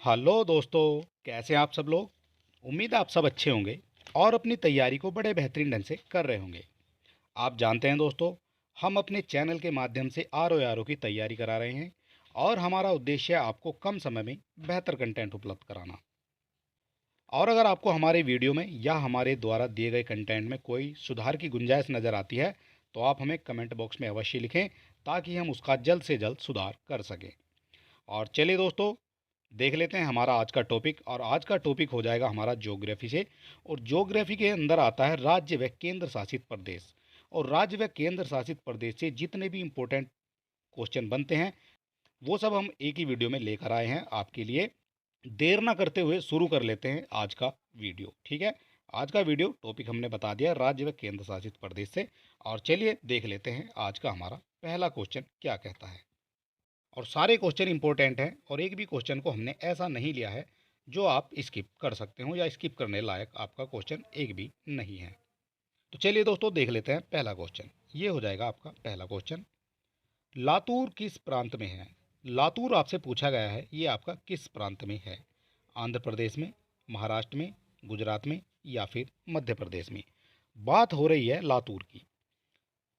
Hello दोस्तों, कैसे हैं आप सब लोग। उम्मीद है आप सब अच्छे होंगे और अपनी तैयारी को बड़े बेहतरीन ढंग से कर रहे होंगे। आप जानते हैं दोस्तों, हम अपने चैनल के माध्यम से आर की तैयारी करा रहे हैं और हमारा उद्देश्य है आपको कम समय में बेहतर कंटेंट उपलब्ध कराना। और अगर आपको हमारे वीडियो में या हमारे द्वारा दिए गए कंटेंट में कोई सुधार की गुंजाइश नज़र आती है तो आप हमें कमेंट बॉक्स में अवश्य लिखें ताकि हम उसका जल्द से जल्द सुधार कर सकें। और चलिए दोस्तों, देख लेते हैं हमारा आज का टॉपिक। और आज का टॉपिक हो जाएगा हमारा ज्योग्राफी से। और ज्योग्राफी के अंदर आता है राज्य व केंद्र शासित प्रदेश। और राज्य व केंद्र शासित प्रदेश से जितने भी इम्पोर्टेंट क्वेश्चन बनते हैं वो सब हम एक ही वीडियो में लेकर आए हैं आपके लिए। देर ना करते हुए शुरू कर लेते हैं आज का वीडियो। ठीक है, आज का वीडियो टॉपिक हमने बता दिया राज्य व केंद्र शासित प्रदेश से। और चलिए देख लेते हैं आज का हमारा पहला क्वेश्चन क्या कहता है। और सारे क्वेश्चन इंपॉर्टेंट हैं और एक भी क्वेश्चन को हमने ऐसा नहीं लिया है जो आप स्किप कर सकते हो या स्किप करने लायक आपका क्वेश्चन एक भी नहीं है। तो चलिए दोस्तों देख लेते हैं पहला क्वेश्चन। ये हो जाएगा आपका पहला क्वेश्चन। लातूर किस प्रांत में है। लातूर आपसे पूछा गया है, ये आपका किस प्रांत में है। आंध्र प्रदेश में, महाराष्ट्र में, गुजरात में या फिर मध्य प्रदेश में। बात हो रही है लातूर की।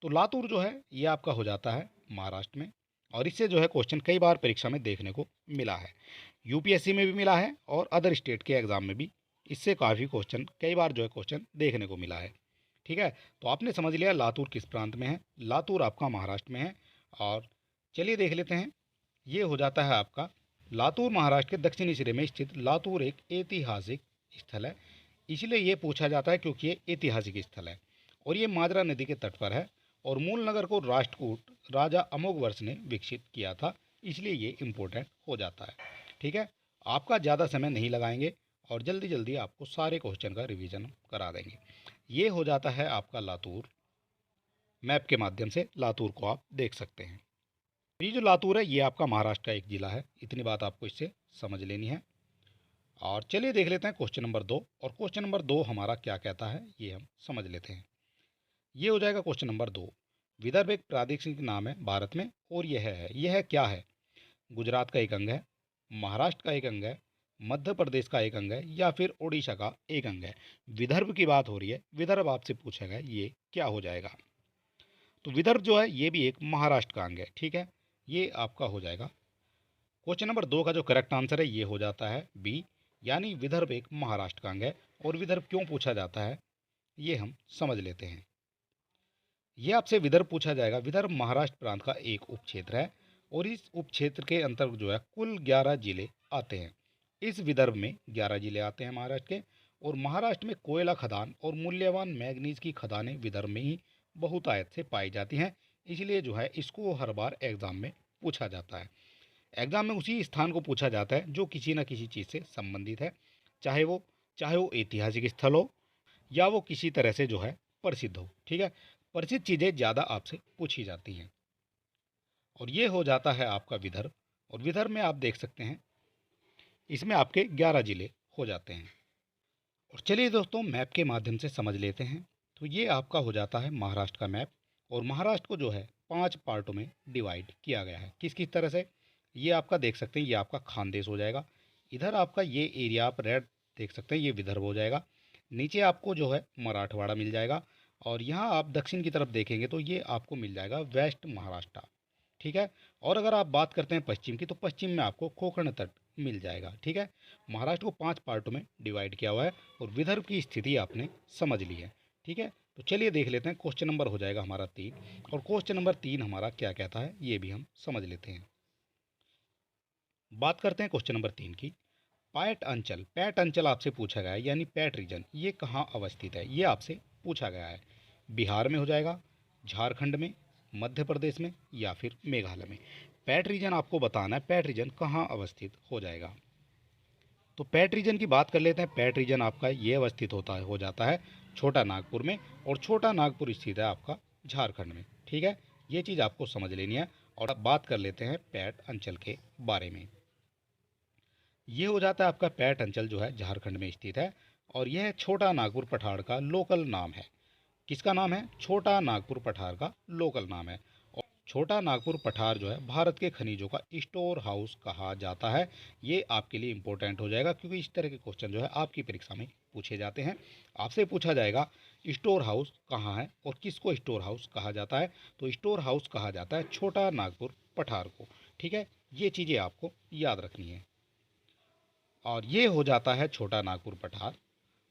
तो लातूर जो है ये आपका हो जाता है महाराष्ट्र में। और इससे जो है क्वेश्चन कई बार परीक्षा में देखने को मिला है। यूपीएससी में भी मिला है और अदर स्टेट के एग्ज़ाम में भी इससे काफ़ी क्वेश्चन कई बार जो है क्वेश्चन देखने को मिला है। ठीक है, तो आपने समझ लिया लातूर किस प्रांत में है। लातूर आपका महाराष्ट्र में है। और चलिए देख लेते हैं। ये हो जाता है आपका लातूर महाराष्ट्र के दक्षिणी सिरे में स्थित लातूर एक ऐतिहासिक स्थल है। इसलिए ये पूछा जाता है क्योंकि ये ऐतिहासिक स्थल है और ये माजरा नदी के तट पर है। और मूल नगर को राष्ट्रकूट राजा अमोघवर्ष ने विकसित किया था, इसलिए ये इम्पोर्टेंट हो जाता है। ठीक है, आपका ज़्यादा समय नहीं लगाएंगे और जल्दी जल्दी आपको सारे क्वेश्चन का रिवीजन करा देंगे। ये हो जाता है आपका लातूर। मैप के माध्यम से लातूर को आप देख सकते हैं। ये जो लातूर है ये आपका महाराष्ट्र का एक ज़िला है। इतनी बात आपको इससे समझ लेनी है। और चलिए देख लेते हैं क्वेश्चन नंबर 2। और क्वेश्चन नंबर 2 हमारा क्या कहता है ये हम समझ लेते हैं। ये हो जाएगा क्वेश्चन नंबर 2। विदर्भ एक प्रादेशिक नाम है भारत में और यह क्या है। गुजरात का एक अंग है, महाराष्ट्र का एक अंग है, मध्य प्रदेश का एक अंग है या फिर उड़ीसा का एक अंग है। विदर्भ की बात हो रही है, विदर्भ आपसे पूछा गया ये क्या हो जाएगा। तो विदर्भ जो है ये भी एक महाराष्ट्र का अंग है। ठीक है, ये आपका हो जाएगा क्वेश्चन नंबर 2 का जो करेक्ट आंसर है ये हो जाता है बी, यानी विदर्भ एक महाराष्ट्र का अंग है। और विदर्भ क्यों पूछा जाता है ये हम समझ लेते हैं। ये आपसे विदर्भ पूछा जाएगा। विदर्भ महाराष्ट्र प्रांत का एक उपक्षेत्र है और इस उपक्षेत्र के अंतर्गत जो है कुल 11 जिले आते हैं। इस विदर्भ में 11 जिले आते हैं महाराष्ट्र के। और महाराष्ट्र में कोयला खदान और मूल्यवान मैग्नीज की खदानें विदर्भ में ही बहुतायत से पाई जाती हैं। इसलिए जो है इसको हर बार एग्जाम में पूछा जाता है। एग्जाम में उसी स्थान को पूछा जाता है जो किसी न किसी चीज़ से संबंधित है, चाहे वो ऐतिहासिक स्थल हो या वो किसी तरह से जो है प्रसिद्ध हो। ठीक है, प्रसिद्ध चीज़ें ज़्यादा आपसे पूछी जाती हैं। और ये हो जाता है आपका विदर्भ। और विदर्भ में आप देख सकते हैं इसमें आपके 11 जिले हो जाते हैं। और चलिए दोस्तों मैप के माध्यम से समझ लेते हैं। तो ये आपका हो जाता है महाराष्ट्र का मैप। और महाराष्ट्र को जो है 5 पार्टों में डिवाइड किया गया है। किस किस तरह से, ये आपका देख सकते हैं ये आपका खानदेश हो जाएगा। इधर आपका ये एरिया आप रेड देख सकते हैं ये विदर्भ हो जाएगा। नीचे आपको जो है मराठवाड़ा मिल जाएगा। और यहाँ आप दक्षिण की तरफ देखेंगे तो ये आपको मिल जाएगा वेस्ट महाराष्ट्र। ठीक है, और अगर आप बात करते हैं पश्चिम की तो पश्चिम में आपको कोंकण तट मिल जाएगा। ठीक है, महाराष्ट्र को 5 पार्टों में डिवाइड किया हुआ है और विदर्भ की स्थिति आपने समझ ली है। ठीक है, तो चलिए देख लेते हैं क्वेश्चन नंबर हो जाएगा हमारा 3। और क्वेश्चन नंबर 3 हमारा क्या कहता है ये भी हम समझ लेते हैं। बात करते हैं क्वेश्चन नंबर 3 की। पैट अंचल आपसे पूछा गया है, यानी पैट रीजन ये कहाँ अवस्थित है ये आपसे पूछा गया है। बिहार में हो जाएगा, झारखंड में, मध्य प्रदेश में या फिर मेघालय में। पैट रीजन आपको बताना है पैट रीजन कहाँ अवस्थित हो जाएगा। तो पैट रीजन की बात कर लेते हैं। पैट रीजन आपका ये अवस्थित हो जाता है छोटा नागपुर में। और छोटा नागपुर स्थित है आपका झारखंड में। ठीक है, ये चीज़ आपको समझ लेनी है। और अब बात कर लेते हैं पैट अंचल के बारे में। ये हो जाता है आपका पैट अंचल जो है झारखंड में स्थित है। और यह छोटा नागपुर पठार का लोकल नाम है। किसका नाम है, छोटा नागपुर पठार का लोकल नाम है। और छोटा नागपुर पठार जो है भारत के खनिजों का स्टोर हाउस कहा जाता है। ये आपके लिए इंपॉर्टेंट हो जाएगा क्योंकि इस तरह के क्वेश्चन जो है आपकी परीक्षा में पूछे जाते हैं। आपसे पूछा जाएगा स्टोर हाउस कहाँ है और किसको स्टोर हाउस कहा जाता है। तो स्टोर हाउस कहा जाता है छोटा नागपुर पठार को। ठीक है, ये चीज़ें आपको याद रखनी है। और ये हो जाता है छोटा नागपुर पठार।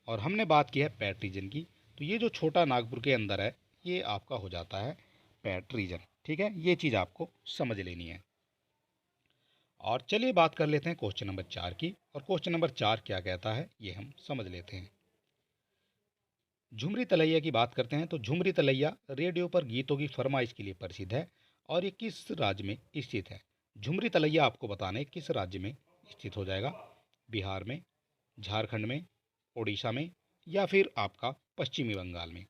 और हमने बात की है पैट रीजन की, तो ये जो छोटा नागपुर के अंदर है ये आपका हो जाता है पैट रीजन। ठीक है, ये चीज़ आपको समझ लेनी है। और चलिए बात कर लेते हैं क्वेश्चन नंबर 4 की। और क्वेश्चन नंबर 4 क्या कहता है ये हम समझ लेते हैं। झुमरी तलैया की बात करते हैं तो झुमरी तलैया रेडियो पर गीतों की फरमाइश के लिए प्रसिद्ध है और ये किस राज्य में स्थित है। झुमरी तलैया आपको बताना है किस राज्य में स्थित हो जाएगा। बिहार में, झारखंड में, उड़ीसा में या फिर आपका पश्चिमी बंगाल में।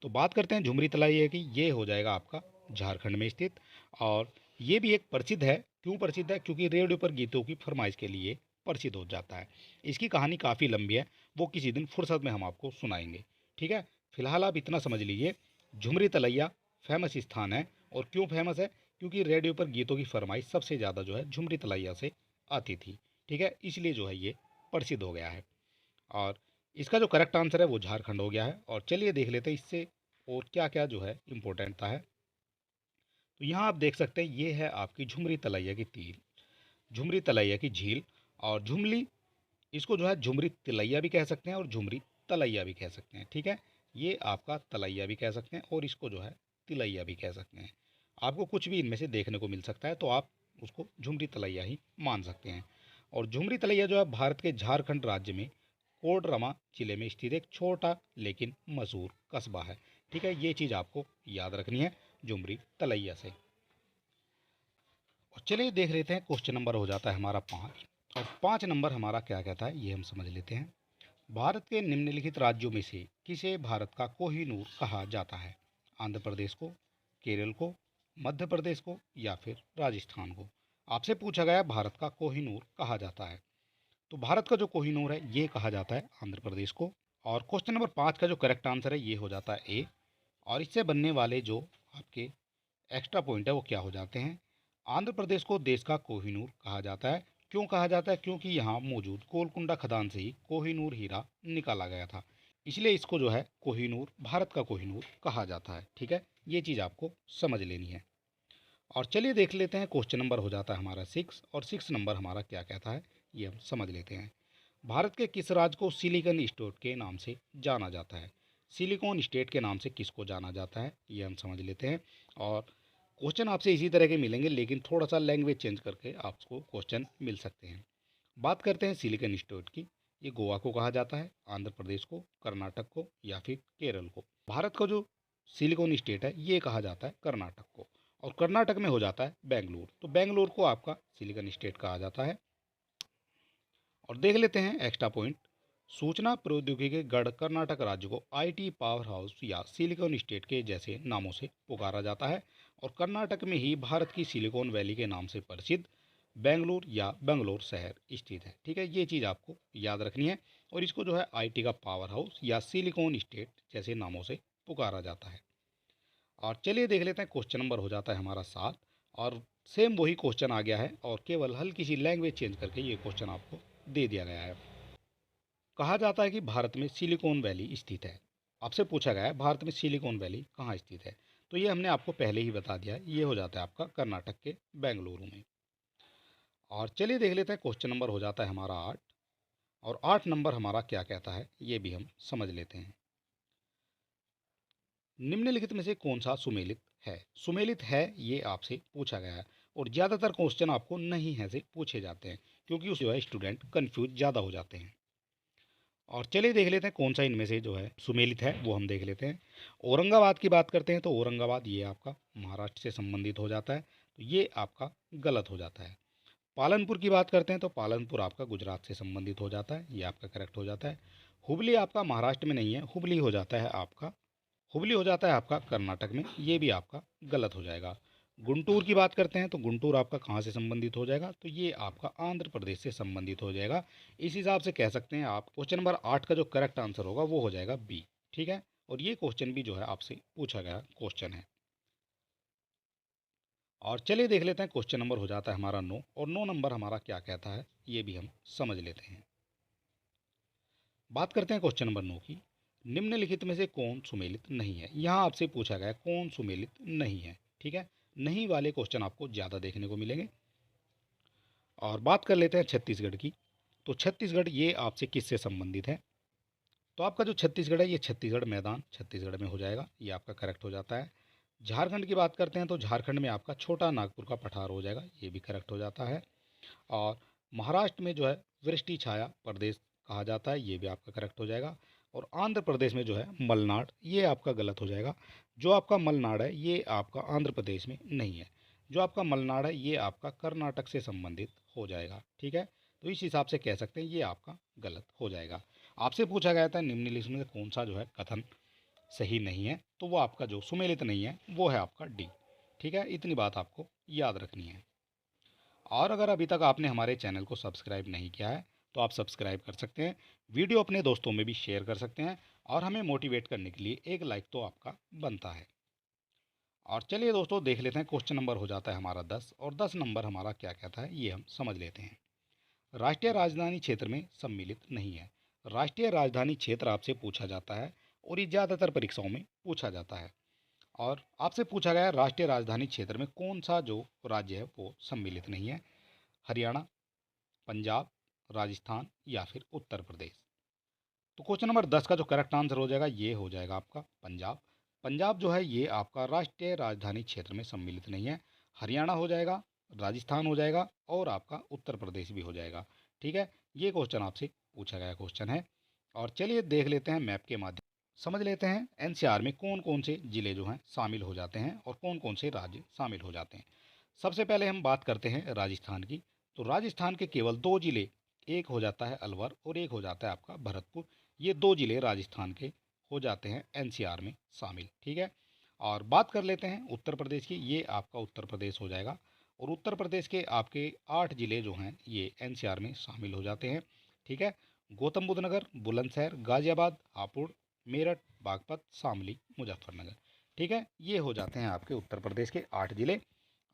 तो बात करते हैं झुमरी तलैया की, ये हो जाएगा आपका झारखंड में स्थित। और ये भी एक प्रसिद्ध है। क्यों प्रसिद्ध है? क्योंकि रेडियो पर गीतों की फरमाइश के लिए प्रसिद्ध हो जाता है। इसकी कहानी काफ़ी लंबी है, वो किसी दिन फुर्सत में हम आपको सुनाएंगे। ठीक है, फिलहाल आप इतना समझ लीजिए, झुमरी तलैया फेमस स्थान है। और क्यों फेमस है? क्योंकि रेडियो पर गीतों की फरमाइश सबसे ज़्यादा जो है झुमरी तलैया से आती थी। ठीक है, इसलिए जो है ये प्रसिद्ध हो गया है। और इसका जो करेक्ट आंसर है वो झारखंड हो गया है। और चलिए देख लेते हैं इससे और क्या क्या जो है इम्पोर्टेंट था है। तो यहाँ आप देख सकते हैं ये है आपकी झुमरी तलैया की झील, झुमरी तलैया की झील। और झुमली, इसको जो है झुमरी तिलैया भी कह सकते हैं और झुमरी तलैया भी कह सकते हैं। ठीक है, ये आपका तलैया भी कह सकते हैं और इसको जो है तिलैया भी कह सकते हैं। आपको कुछ भी इनमें से देखने को मिल सकता है तो आप उसको झुमरी तलैया ही मान सकते हैं। और झुमरी तलैया जो है भारत के झारखंड राज्य में कोडरमा जिले में स्थित एक छोटा लेकिन मशहूर कस्बा है। ठीक है, ये चीज़ आपको याद रखनी है झुमरी तलैया से। और चलिए देख लेते हैं क्वेश्चन नंबर हो जाता है हमारा 5। और 5 नंबर हमारा क्या कहता है ये हम समझ लेते हैं। भारत के निम्नलिखित राज्यों में से किसे भारत का कोहिनूर कहा जाता है। आंध्र प्रदेश को, केरल को, मध्य प्रदेश को या फिर राजस्थान को। आपसे पूछा गया भारत का कोहिनूर कहा जाता है। तो भारत का जो कोहिनूर है ये कहा जाता है आंध्र प्रदेश को। और क्वेश्चन नंबर 5 का जो करेक्ट आंसर है ये हो जाता है ए। और इससे बनने वाले जो आपके एक्स्ट्रा पॉइंट है वो क्या हो जाते हैं। आंध्र प्रदेश को देश का कोहिनूर कहा जाता है। क्यों कहा जाता है? क्योंकि यहाँ मौजूद गोलकुंडा खदान से ही कोहिनूर हीरा निकाला गया था, इसलिए इसको जो है कोहिनूर, भारत का कोहिनूर कहा जाता है। ठीक है, ये चीज़ आपको समझ लेनी है। और चलिए देख लेते हैं क्वेश्चन नंबर हो जाता है हमारा 6। और 6 नंबर हमारा क्या कहता है ये हम समझ लेते हैं। भारत के किस राज्य को सिलिकॉन स्टेट के नाम से जाना जाता है। सिलिकॉन स्टेट के नाम से किसको जाना जाता है ये हम समझ लेते हैं। और क्वेश्चन आपसे इसी तरह के मिलेंगे लेकिन थोड़ा सा लैंग्वेज चेंज करके आपको क्वेश्चन मिल सकते हैं। बात करते हैं सिलिकॉन स्टेट की। ये गोवा को कहा जाता है, आंध्र प्रदेश को, कर्नाटक को या फिर केरल को। भारत का जो सिलिकॉन स्टेट है ये कहा जाता है कर्नाटक को। और कर्नाटक में हो जाता है बेंगलुरु, तो बेंगलुरु को आपका सिलिकॉन स्टेट कहा जाता है। और देख लेते हैं एक्स्ट्रा पॉइंट। सूचना प्रौद्योगिकी गढ़ कर्नाटक राज्य को आईटी पावर हाउस या सिलिकॉन स्टेट के जैसे नामों से पुकारा जाता है। और कर्नाटक में ही भारत की सिलिकॉन वैली के नाम से प्रसिद्ध बेंगलुरु या बेंगलोर शहर स्थित है। ठीक है, ये चीज़ आपको याद रखनी है। और इसको जो है आईटी का पावर हाउस या सिलिकॉन स्टेट जैसे नामों से पुकारा जाता है। और चलिए देख लेते हैं क्वेश्चन नंबर हो जाता है हमारा 7। और सेम वही क्वेश्चन आ गया है और केवल हल्की सी लैंग्वेज चेंज करके ये क्वेश्चन आपको दे दिया गया है। कहा जाता है कि भारत में सिलिकॉन वैली स्थित है। आपसे पूछा गया है भारत में सिलिकॉन वैली कहाँ स्थित है। तो ये हमने आपको पहले ही बता दिया है, ये हो जाता है आपका कर्नाटक के बेंगलुरु में। और चलिए देख लेते हैं क्वेश्चन नंबर हो जाता है हमारा 8। और 8 नंबर हमारा क्या कहता है ये भी हम समझ लेते हैं। निम्नलिखित में से कौन सा सुमेलित है? सुमेलित है ये आपसे पूछा गया है। और ज़्यादातर क्वेश्चन आपको नहीं है से पूछे जाते हैं क्योंकि उस जो है स्टूडेंट कन्फ्यूज ज़्यादा हो जाते हैं। और चलिए देख लेते हैं कौन सा इनमें से जो है सुमेलित है वो हम देख लेते हैं। औरंगाबाद की बात करते हैं तो औरंगाबाद ये आपका महाराष्ट्र से संबंधित हो जाता है, तो ये आपका गलत हो जाता है। पालनपुर की बात करते हैं तो पालनपुर आपका गुजरात से संबंधित हो जाता है, ये आपका करेक्ट हो जाता है। हुबली आपका महाराष्ट्र में नहीं है, हुबली हो जाता है आपका, हुबली हो जाता है आपका कर्नाटक में, ये भी आपका गलत हो जाएगा। गुंटूर की बात करते हैं तो गुंटूर आपका कहाँ से संबंधित हो जाएगा? तो ये आपका आंध्र प्रदेश से संबंधित हो जाएगा। इस हिसाब से कह सकते हैं आप क्वेश्चन नंबर 8 का जो करेक्ट आंसर होगा वो हो जाएगा बी। ठीक है, और ये क्वेश्चन भी जो है आपसे पूछा गया क्वेश्चन है। और चलिए देख लेते हैं क्वेश्चन नंबर हो जाता है हमारा 9 और 9 नंबर हमारा क्या कहता है ये भी हम समझ लेते हैं। बात करते हैं क्वेश्चन नंबर 9 की। निम्नलिखित में से कौन सुमेलित नहीं है। यहाँ आपसे पूछा गया कौन सुमेलित नहीं है। ठीक है, नहीं वाले क्वेश्चन आपको ज़्यादा देखने को मिलेंगे। और बात कर लेते हैं छत्तीसगढ़ की। तो छत्तीसगढ़ ये आपसे किससे संबंधित है। तो आपका जो छत्तीसगढ़ है ये छत्तीसगढ़ मैदान छत्तीसगढ़ में हो जाएगा, ये आपका करेक्ट हो जाता है। झारखंड की बात करते हैं तो झारखंड में आपका छोटा नागपुर का पठार हो जाएगा, ये भी करेक्ट हो जाता है। और महाराष्ट्र में जो है वृष्टि छाया प्रदेश कहा जाता है, ये भी आपका करेक्ट हो जाएगा। और आंध्र प्रदेश में जो है मलनाड, ये आपका गलत हो जाएगा। जो आपका मलनाड है ये आपका आंध्र प्रदेश में नहीं है। जो आपका मलनाड है ये आपका कर्नाटक से संबंधित हो जाएगा। ठीक है, तो इस हिसाब से कह सकते हैं ये आपका गलत हो जाएगा। आपसे पूछा गया था निम्नलिखित में से कौन सा जो है कथन सही नहीं है, तो वो आपका जो सुमेलित नहीं है वो है आपका डी। ठीक है, इतनी बात आपको याद रखनी है। और अगर अभी तक आपने हमारे चैनल को सब्सक्राइब नहीं किया है तो आप सब्सक्राइब कर सकते हैं, वीडियो अपने दोस्तों में भी शेयर कर सकते हैं और हमें मोटिवेट करने के लिए एक लाइक तो आपका बनता है। और चलिए दोस्तों देख लेते हैं क्वेश्चन नंबर हो जाता है हमारा 10 और 10 नंबर हमारा क्या कहता है ये हम समझ लेते हैं। राष्ट्रीय राजधानी क्षेत्र में सम्मिलित नहीं है। राष्ट्रीय राजधानी क्षेत्र आपसे पूछा जाता है और ये ज़्यादातर परीक्षाओं में पूछा जाता है। और आपसे पूछा गया राष्ट्रीय राजधानी क्षेत्र में कौन सा जो राज्य है वो सम्मिलित नहीं है। हरियाणा, पंजाब, राजस्थान या फिर उत्तर प्रदेश। तो क्वेश्चन नंबर 10 का जो करेक्ट आंसर हो जाएगा ये हो जाएगा आपका पंजाब। पंजाब जो है ये आपका राष्ट्रीय राजधानी क्षेत्र में सम्मिलित नहीं है। हरियाणा हो जाएगा, राजस्थान हो जाएगा और आपका उत्तर प्रदेश भी हो जाएगा। ठीक है, ये क्वेश्चन आपसे पूछा गया क्वेश्चन है। और चलिए देख लेते हैं मैप के माध्यम समझ लेते हैं एनसीआर में कौन कौन से ज़िले जो हैं शामिल हो जाते हैं और कौन कौन से राज्य शामिल हो जाते हैं। सबसे पहले हम बात करते हैं राजस्थान की। तो राजस्थान के केवल दो ज़िले, एक हो जाता है अलवर और एक हो जाता है आपका भरतपुर। ये दो ज़िले राजस्थान के हो जाते हैं एनसीआर में शामिल। ठीक है, और बात कर लेते हैं उत्तर प्रदेश की। ये आपका उत्तर प्रदेश हो जाएगा और उत्तर प्रदेश के आपके 8 ज़िले जो हैं ये एनसीआर में शामिल हो जाते हैं। ठीक है, गौतम बुद्ध नगर, बुलंदशहर, गाज़ियाबाद, हापुड़, मेरठ, बागपत, शामली, मुजफ्फरनगर। ठीक है, ये हो जाते हैं आपके उत्तर प्रदेश के 8 ज़िले।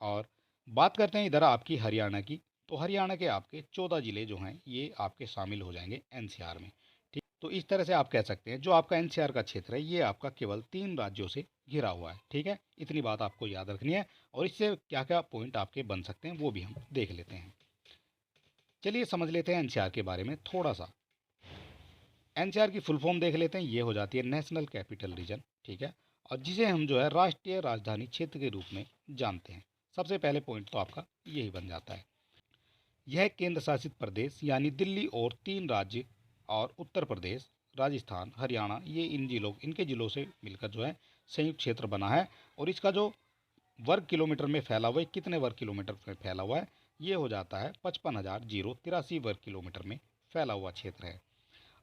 और बात करते हैं इधर आपकी हरियाणा की। तो हरियाणा के आपके 14 ज़िले जो हैं ये आपके शामिल हो जाएंगे एनसीआर में। ठीक, तो इस तरह से आप कह सकते हैं जो आपका एनसीआर का क्षेत्र है ये आपका केवल 3 राज्यों से घिरा हुआ है। ठीक है, इतनी बात आपको याद रखनी है और इससे क्या क्या पॉइंट आपके बन सकते हैं वो भी हम देख लेते हैं। चलिए समझ लेते हैं एनसीआर के बारे में थोड़ा सा। एनसीआर की फुल फॉर्म देख लेते हैं, ये हो जाती है नेशनल कैपिटल रीजन। ठीक है, और जिसे हम जो है राष्ट्रीय राजधानी क्षेत्र के रूप में जानते हैं। सबसे पहले पॉइंट तो आपका यही बन जाता है। यह केंद्र शासित प्रदेश यानी दिल्ली और 3 राज्य और उत्तर प्रदेश, राजस्थान, हरियाणा, ये इनके ज़िलों से मिलकर जो है संयुक्त क्षेत्र बना है। और इसका जो वर्ग किलोमीटर में फैला हुआ है, कितने वर्ग किलोमीटर में फैला हुआ है, ये हो जाता है 55,083 वर्ग किलोमीटर में फैला हुआ क्षेत्र है।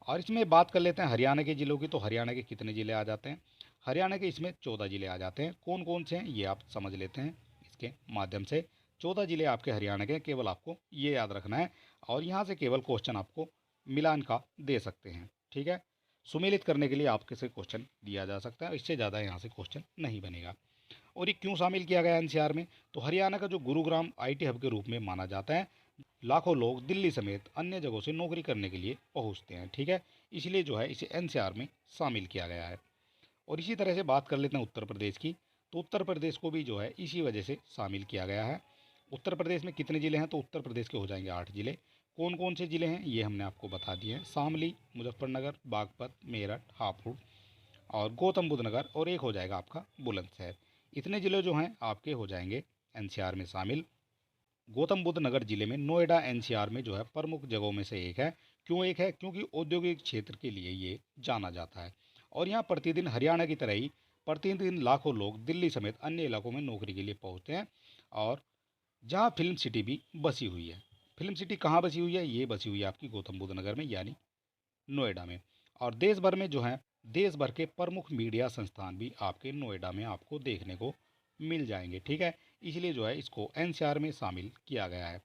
और इसमें बात कर लेते हैं हरियाणा के ज़िलों की। तो हरियाणा के कितने ज़िले आ जाते हैं। हरियाणा के इसमें 14 ज़िले आ जाते हैं। कौन कौन से हैं ये आप समझ लेते हैं इसके माध्यम से। 14 ज़िले आपके हरियाणा के, केवल आपको ये याद रखना है। और यहाँ से केवल क्वेश्चन आपको मिलान का दे सकते हैं। ठीक है, सुमेलित करने के लिए आपके से क्वेश्चन दिया जा सकता है, इससे ज़्यादा यहाँ से क्वेश्चन नहीं बनेगा। और ये क्यों शामिल किया गया एनसीआर में। तो हरियाणा का जो गुरुग्राम आईटी हब के रूप में माना जाता है, लाखों लोग दिल्ली समेत अन्य जगहों से नौकरी करने के लिए पहुंचते हैं। ठीक है, इसलिए जो है इसे एनसीआर में शामिल किया गया है। और इसी तरह से बात कर लेते हैं उत्तर प्रदेश की। तो उत्तर प्रदेश को भी जो है इसी वजह से शामिल किया गया है। उत्तर प्रदेश में कितने ज़िले हैं। तो उत्तर प्रदेश के हो जाएंगे 8 ज़िले। कौन कौन से ज़िले हैं ये हमने आपको बता दिए हैं। शामली, मुजफ्फरनगर, बागपत, मेरठ, हापुड़ और गौतम बुद्ध नगर और एक हो जाएगा आपका बुलंदशहर। इतने ज़िले जो हैं आपके हो जाएंगे एनसीआर में शामिल। गौतम बुद्ध नगर जिले में नोएडा एनसीआर में जो है प्रमुख जगहों में से एक है। क्यों एक है, क्योंकि औद्योगिक क्षेत्र के लिए ये जाना जाता है। और यहाँ प्रतिदिन हरियाणा की तरह ही प्रतिदिन लाखों लोग दिल्ली समेत अन्य इलाकों में नौकरी के लिए पहुँचते हैं। और जहाँ फिल्म सिटी भी बसी हुई है। फिल्म सिटी कहाँ बसी हुई है, ये बसी हुई है आपकी गौतम बुद्ध नगर में यानी नोएडा में। और देश भर में जो है देश भर के प्रमुख मीडिया संस्थान भी आपके नोएडा में आपको देखने को मिल जाएंगे। ठीक है, इसलिए जो है इसको एनसीआर में शामिल किया गया है।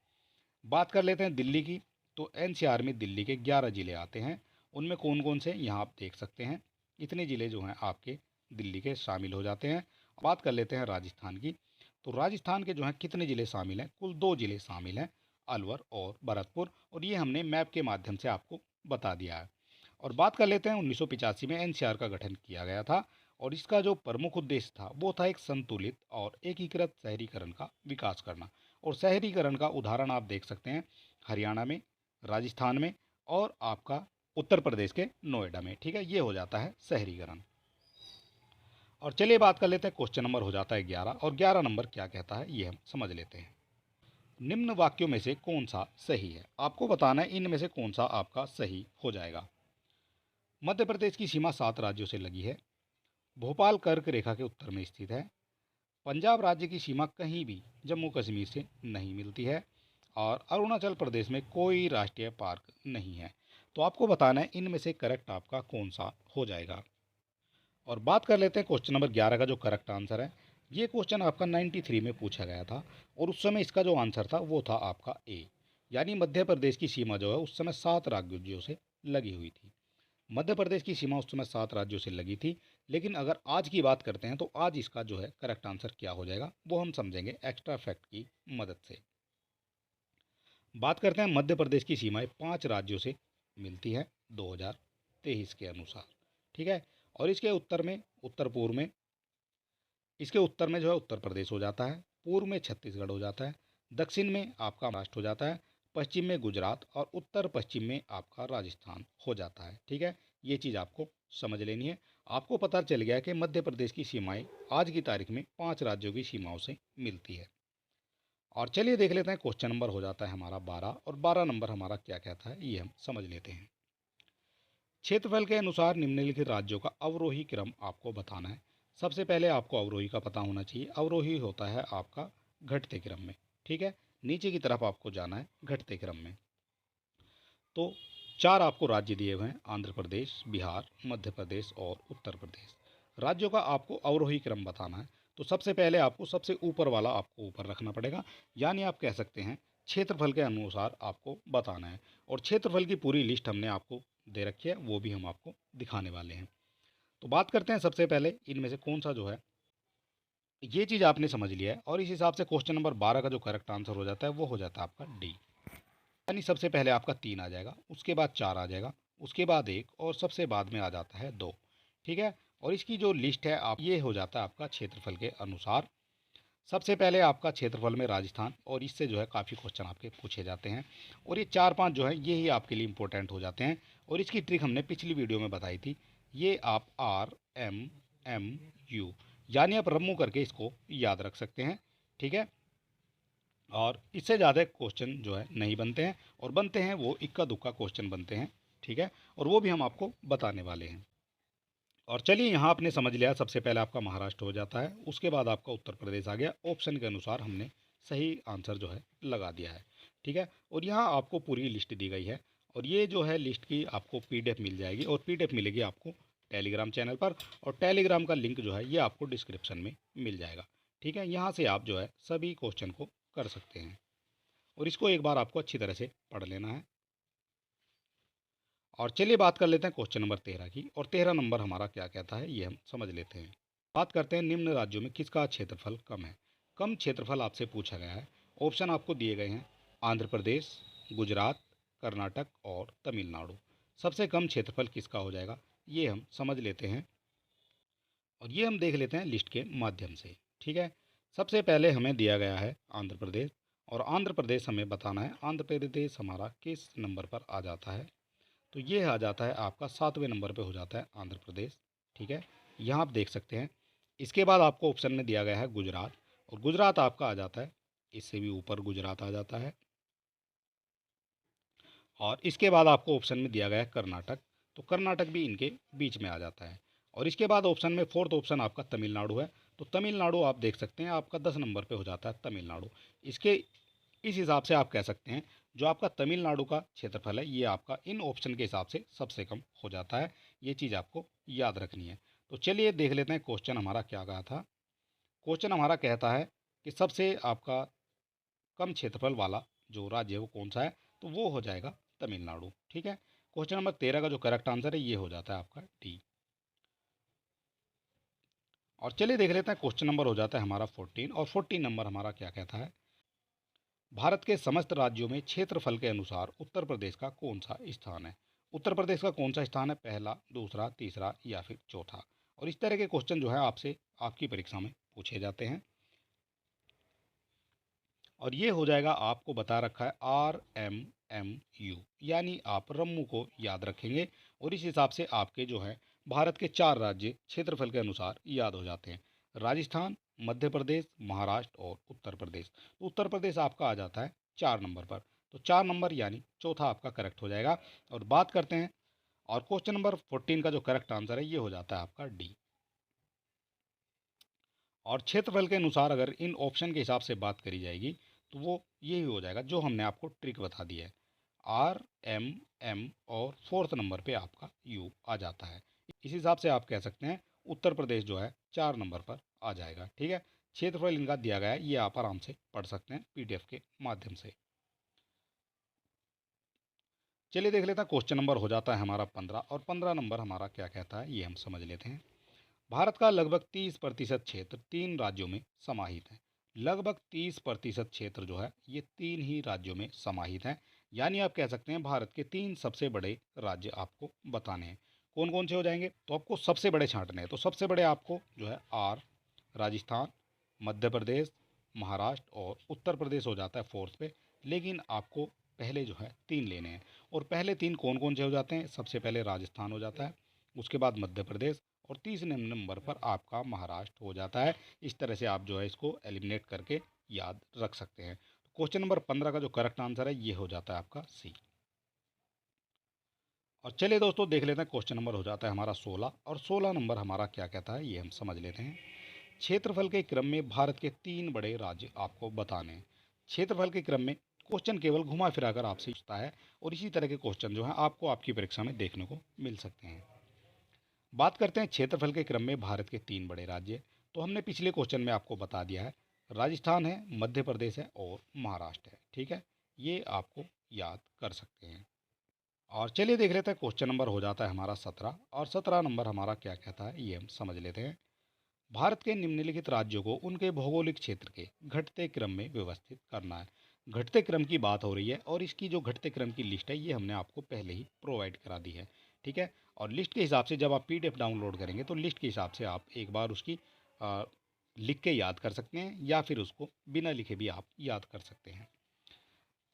बात कर लेते हैं दिल्ली की। तो एनसीआर में दिल्ली के 11 ज़िले आते हैं। उनमें कौन कौन से यहाँ आप देख सकते हैं। इतने ज़िले जो हैं आपके दिल्ली के शामिल हो जाते हैं। बात कर लेते हैं राजस्थान की। तो राजस्थान के जो हैं कितने ज़िले शामिल हैं? कुल 2 ज़िले शामिल हैं, अलवर और भरतपुर, और ये हमने मैप के माध्यम से आपको बता दिया है। और बात कर लेते हैं 1985 में एनसीआर का गठन किया गया था, और इसका जो प्रमुख उद्देश्य था वो था एक संतुलित और एकीकृत शहरीकरण का विकास करना। और शहरीकरण का उदाहरण आप देख सकते हैं हरियाणा में, राजस्थान में, और आपका उत्तर प्रदेश के नोएडा में। ठीक है, ये हो जाता है शहरीकरण। और चलिए बात कर लेते हैं, क्वेश्चन नंबर हो जाता है 11, और 11 नंबर क्या कहता है ये हम समझ लेते हैं। निम्न वाक्यों में से कौन सा सही है? आपको बताना है इनमें से कौन सा आपका सही हो जाएगा। मध्य प्रदेश की सीमा 7 राज्यों से लगी है। भोपाल कर्क रेखा के उत्तर में स्थित है। पंजाब राज्य की सीमा कहीं भी जम्मू कश्मीर से नहीं मिलती है। और अरुणाचल प्रदेश में कोई राष्ट्रीय पार्क नहीं है। तो आपको बताना है इनमें से करेक्ट आपका कौन सा हो जाएगा। और बात कर लेते हैं क्वेश्चन नंबर 11 का जो करेक्ट आंसर है। ये क्वेश्चन आपका 93 में पूछा गया था, और उस समय इसका जो आंसर था वो था आपका ए, यानी मध्य प्रदेश की सीमा जो है उस समय 7 राज्यों से लगी हुई थी। मध्य प्रदेश की सीमा उस समय 7 राज्यों से लगी थी। लेकिन अगर आज की बात करते हैं तो आज इसका जो है करेक्ट आंसर क्या हो जाएगा वो हम समझेंगे एक्स्ट्रा फैक्ट की मदद से। बात करते हैं मध्य प्रदेश की सीमाएं 5 राज्यों से मिलती हैं 2023 के अनुसार। ठीक है, और इसके उत्तर में, उत्तर पूर्व में, इसके उत्तर में जो है उत्तर प्रदेश हो जाता है, पूर्व में छत्तीसगढ़ हो जाता है, दक्षिण में आपका महाराष्ट्र हो जाता है, पश्चिम में गुजरात, और उत्तर पश्चिम में आपका राजस्थान हो जाता है। ठीक है, ये चीज़ आपको समझ लेनी है। आपको पता चल गया कि मध्य प्रदेश की सीमाएं आज की तारीख में 5 राज्यों की सीमाओं से मिलती है। और चलिए देख लेते हैं, क्वेश्चन नंबर हो जाता है हमारा 12, और 12 नंबर हमारा क्या कहता है ये हम समझ लेते हैं। क्षेत्रफल के अनुसार निम्नलिखित राज्यों का अवरोही क्रम आपको बताना है। सबसे पहले आपको अवरोही का पता होना चाहिए। अवरोही होता है आपका घटते क्रम में। ठीक है, नीचे की तरफ आपको जाना है घटते क्रम में। तो 4 आपको राज्य दिए हुए हैं, आंध्र प्रदेश, बिहार, मध्य प्रदेश और उत्तर प्रदेश। राज्यों का आपको अवरोही क्रम बताना है। तो सबसे पहले आपको सबसे ऊपर वाला आपको ऊपर रखना पड़ेगा, यानी आप कह सकते हैं क्षेत्रफल के अनुसार आपको बताना है। और क्षेत्रफल की पूरी लिस्ट हमने आपको दे रखी है, वो भी हम आपको दिखाने वाले हैं। तो बात करते हैं सबसे पहले इनमें से कौन सा जो है, ये चीज़ आपने समझ लिया है, और इस हिसाब से क्वेश्चन नंबर 12 का जो करेक्ट आंसर हो जाता है वो हो जाता है आपका डी। यानी सबसे पहले आपका 3 आ जाएगा, उसके बाद 4 आ जाएगा, उसके बाद 1, और सबसे बाद में आ जाता है 2। ठीक है, और इसकी जो लिस्ट है आप, ये हो जाता है आपका क्षेत्रफल के अनुसार। सबसे पहले आपका क्षेत्रफल में राजस्थान, और इससे जो है काफ़ी क्वेश्चन आपके पूछे जाते हैं। और ये 4-5 जो है ये ही आपके लिए इंपॉर्टेंट हो जाते हैं, और इसकी ट्रिक हमने पिछली वीडियो में बताई थी। ये आप RMMU, यानी आप रमू करके इसको याद रख सकते हैं। ठीक है, और इससे ज़्यादा क्वेश्चन जो है नहीं बनते हैं, और बनते हैं वो इक्का दुक्का क्वेश्चन बनते हैं। ठीक है, और वो भी हम आपको बताने वाले हैं। और चलिए यहाँ आपने समझ लिया, सबसे पहले आपका महाराष्ट्र हो जाता है, उसके बाद आपका उत्तर प्रदेश आ गया। ऑप्शन के अनुसार हमने सही आंसर जो है लगा दिया है। ठीक है, और यहाँ आपको पूरी लिस्ट दी गई है, और ये जो है लिस्ट की आपको PDF मिल जाएगी, और PDF मिलेगी आपको टेलीग्राम चैनल पर, और टेलीग्राम का लिंक जो है ये आपको डिस्क्रिप्शन में मिल जाएगा। ठीक है, यहाँ से आप जो है सभी क्वेश्चन को कर सकते हैं, और इसको एक बार आपको अच्छी तरह से पढ़ लेना है। और चलिए बात कर लेते हैं क्वेश्चन नंबर 13 की, और 13 नंबर हमारा क्या कहता है ये हम समझ लेते हैं। बात करते हैं निम्न राज्यों में किसका क्षेत्रफल कम है। कम क्षेत्रफल आपसे पूछा गया है। ऑप्शन आपको दिए गए हैं आंध्र प्रदेश, गुजरात, कर्नाटक और तमिलनाडु। सबसे कम क्षेत्रफल किसका हो जाएगा ये हम समझ लेते हैं, और ये हम देख लेते हैं लिस्ट के माध्यम से। ठीक है, सबसे पहले हमें दिया गया है आंध्र प्रदेश, और आंध्र प्रदेश हमें बताना है आंध्र प्रदेश हमारा किस नंबर पर आ जाता है। तो ये आ जाता है आपका 7वें नंबर पे हो जाता है आंध्र प्रदेश। ठीक है, यहाँ आप देख सकते हैं। इसके बाद आपको ऑप्शन में दिया गया है गुजरात, और गुजरात आपका आ जाता है, इससे भी ऊपर गुजरात आ जाता है। और इसके बाद आपको ऑप्शन में दिया गया है कर्नाटक, तो कर्नाटक भी इनके बीच में आ जाता है। और इसके बाद ऑप्शन में फोर्थ ऑप्शन आपका तमिलनाडु है, तो तमिलनाडु आप देख सकते हैं आपका 10 नंबर पे हो जाता है तमिलनाडु। इसके इस हिसाब से आप कह सकते हैं जो आपका तमिलनाडु का क्षेत्रफल है ये आपका इन ऑप्शन के हिसाब से सबसे कम हो जाता है। ये चीज़ आपको याद रखनी है। तो चलिए देख लेते हैं क्वेश्चन हमारा क्या कहा था। क्वेश्चन हमारा कहता है कि सबसे आपका कम क्षेत्रफल वाला जो राज्य है वो कौन सा है, तो वो हो जाएगा तमिलनाडु। ठीक है, क्वेश्चन नंबर 13 का जो करेक्ट आंसर है ये हो जाता है आपका डी। और चलिए देख लेते हैं, क्वेश्चन नंबर हो जाता है हमारा 14 और 14 नंबर हमारा क्या कहता है। भारत के समस्त राज्यों में क्षेत्रफल के अनुसार उत्तर प्रदेश का कौन सा स्थान है। उत्तर प्रदेश का कौन सा स्थान है, पहला, दूसरा, तीसरा या फिर चौथा। और इस तरह के क्वेश्चन जो है आपसे आपकी परीक्षा में पूछे जाते हैं। और ये हो जाएगा, आपको बता रखा है RMMU, यानी आप रम्मू को याद रखेंगे और इस हिसाब से आपके जो है भारत के 4 राज्य क्षेत्रफल के अनुसार याद हो जाते हैं। राजस्थान, मध्य प्रदेश, महाराष्ट्र और उत्तर प्रदेश। तो उत्तर प्रदेश आपका आ जाता है 4 नंबर पर। तो 4 नंबर यानी चौथा आपका करेक्ट हो जाएगा। और बात करते हैं, और क्वेश्चन नंबर 14 का जो करेक्ट आंसर है ये हो जाता है आपका डी। और क्षेत्रफल के अनुसार अगर इन ऑप्शन के हिसाब से बात करी जाएगी तो वो यही हो जाएगा जो हमने आपको ट्रिक बता दी है, RMM, और फोर्थ नंबर पे आपका यू आ जाता है। इस हिसाब से आप कह सकते हैं उत्तर प्रदेश जो है 4 नंबर पर आ जाएगा। ठीक है, क्षेत्रफल इनका दिया गया है, ये आप आराम से पढ़ सकते हैं PDF के माध्यम से। चलिए देख लेते हैं, क्वेश्चन नंबर हो जाता है हमारा 15 और 15 नंबर हमारा क्या कहता है ये हम समझ लेते हैं। भारत का लगभग 30% क्षेत्र 3 राज्यों में समाहित है। लगभग 30% क्षेत्र जो है ये 3 ही राज्यों में समाहित है। यानी आप कह सकते हैं भारत के 3 सबसे बड़े राज्य आपको बताने हैं। कौन कौन से हो जाएंगे, तो आपको सबसे बड़े छांटने हैं। तो सबसे बड़े आपको जो है राजस्थान, मध्य प्रदेश, महाराष्ट्र और उत्तर प्रदेश हो जाता है फोर्थ पे। लेकिन आपको पहले जो है 3 लेने हैं। और पहले 3 कौन कौन से हो जाते हैं, सबसे पहले राजस्थान हो जाता है, उसके बाद मध्य प्रदेश और तीसरे नंबर पर आपका महाराष्ट्र हो जाता है। इस तरह से आप जो है इसको एलिमिनेट करके याद रख सकते हैं। क्वेश्चन नंबर 15 का जो करेक्ट आंसर है ये हो जाता है आपका सी। और चलिए दोस्तों देख लेते हैं, क्वेश्चन नंबर हो जाता है हमारा 16 और 16 नंबर हमारा क्या कहता है ये हम समझ लेते हैं। क्षेत्रफल के क्रम में भारत के 3 बड़े राज्य आपको बताने हैं। क्षेत्रफल के क्रम में क्वेश्चन केवल घुमा फिरा कर आपसे पूछता है और इसी तरह के क्वेश्चन जो है आपको आपकी परीक्षा में देखने को मिल सकते हैं। बात करते हैं क्षेत्रफल के क्रम में भारत के 3 बड़े राज्य। तो हमने पिछले क्वेश्चन में आपको बता दिया है, राजस्थान है, मध्य प्रदेश है और महाराष्ट्र है। ठीक है, ये आपको याद कर सकते हैं। और चलिए देख लेते हैं, क्वेश्चन नंबर हो जाता है हमारा 17 और 17 नंबर हमारा क्या कहता है ये हम समझ लेते हैं। भारत के निम्नलिखित राज्यों को उनके भौगोलिक क्षेत्र के घटते क्रम में व्यवस्थित करना है। घटते क्रम की बात हो रही है और इसकी जो घटते क्रम की लिस्ट है ये हमने आपको पहले ही प्रोवाइड करा दी है। ठीक है, और लिस्ट के हिसाब से जब आप PDF डाउनलोड करेंगे तो लिस्ट के हिसाब से आप एक बार उसकी आ, लिख के याद कर सकते हैं या फिर उसको बिना लिखे भी आप याद कर सकते हैं।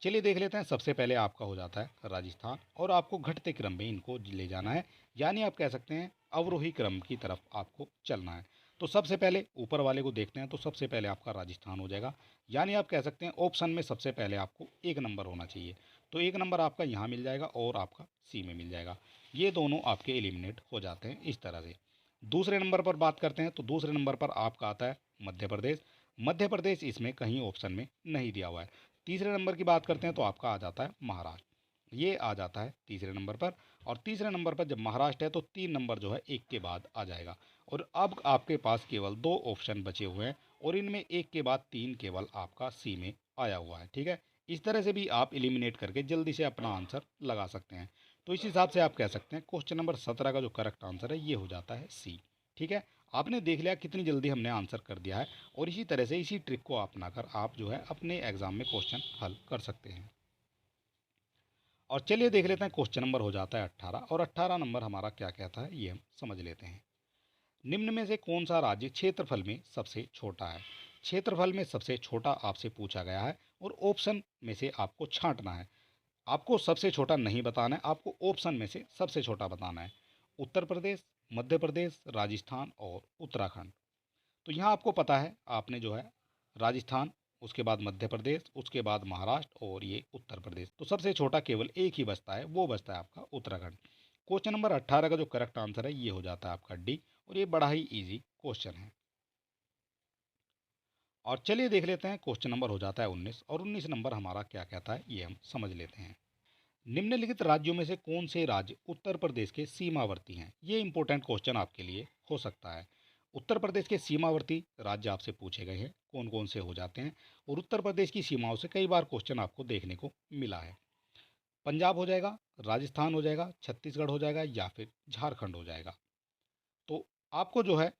चलिए देख लेते हैं, सबसे पहले आपका हो जाता है राजस्थान और आपको घटते क्रम में इनको ले जाना है। यानी आप कह सकते हैं अवरोही क्रम की तरफ आपको चलना है। तो सबसे पहले ऊपर वाले को देखते हैं, तो सबसे पहले आपका राजस्थान हो जाएगा। यानी आप कह सकते हैं ऑप्शन में सबसे पहले आपको 1 नंबर होना चाहिए। तो 1 नंबर आपका यहाँ मिल जाएगा और आपका सी में मिल जाएगा। ये दोनों आपके एलिमिनेट हो जाते हैं इस तरह से। दूसरे नंबर पर बात करते हैं, तो दूसरे नंबर पर आपका आता है मध्य प्रदेश। मध्य प्रदेश इसमें कहीं ऑप्शन में नहीं दिया हुआ है। तीसरे नंबर की बात करते हैं तो आपका आ जाता है महाराष्ट्र, ये आ जाता है तीसरे नंबर पर। और तीसरे नंबर पर जब महाराष्ट्र है तो 3 नंबर जो है एक के बाद आ जाएगा। और अब आपके पास केवल 2 ऑप्शन बचे हुए हैं और इनमें एक के बाद 3 केवल आपका सी में आया हुआ है। ठीक है, इस तरह से भी आप एलिमिनेट करके जल्दी से अपना आंसर लगा सकते हैं। तो इस हिसाब से आप कह सकते हैं क्वेश्चन नंबर 17 का जो करेक्ट आंसर है ये हो जाता है सी। ठीक है, आपने देख लिया कितनी जल्दी हमने आंसर कर दिया है। और इसी तरह से इसी ट्रिक को अपनाकर आप जो है अपने एग्जाम में क्वेश्चन हल कर सकते हैं। और चलिए देख लेते हैं, क्वेश्चन नंबर हो जाता है 18 और 18 नंबर हमारा क्या कहता है ये हम समझ लेते हैं। निम्न में से कौन सा राज्य क्षेत्रफल में सबसे छोटा है। क्षेत्रफल में सबसे छोटा आपसे पूछा गया है और ऑप्शन में से आपको छांटना है। आपको सबसे छोटा नहीं बताना है, आपको ऑप्शन में से सबसे छोटा बताना है। उत्तर प्रदेश, मध्य प्रदेश, राजस्थान और उत्तराखंड। तो यहाँ आपको पता है, आपने जो है राजस्थान, उसके बाद मध्य प्रदेश, उसके बाद महाराष्ट्र और ये उत्तर प्रदेश। तो सबसे छोटा केवल एक ही बचता है, वो बचता है आपका उत्तराखंड। क्वेश्चन नंबर 18 का जो करेक्ट आंसर है ये हो जाता है आपका डी। और ये बड़ा ही इजी क्वेश्चन है। और चलिए देख लेते हैं, क्वेश्चन नंबर हो जाता है 19 और 19 नंबर हमारा क्या कहता है ये हम समझ लेते हैं। निम्नलिखित राज्यों में से कौन से राज्य उत्तर प्रदेश के सीमावर्ती हैं। ये इंपॉर्टेंट क्वेश्चन आपके लिए हो सकता है। उत्तर प्रदेश के सीमावर्ती राज्य आपसे पूछे गए हैं कौन कौन से हो जाते हैं। और उत्तर प्रदेश की सीमाओं से कई बार क्वेश्चन आपको देखने को मिला है। पंजाब हो जाएगा, राजस्थान हो जाएगा, छत्तीसगढ़ हो जाएगा या फिर झारखंड हो जाएगा। तो आपको जो है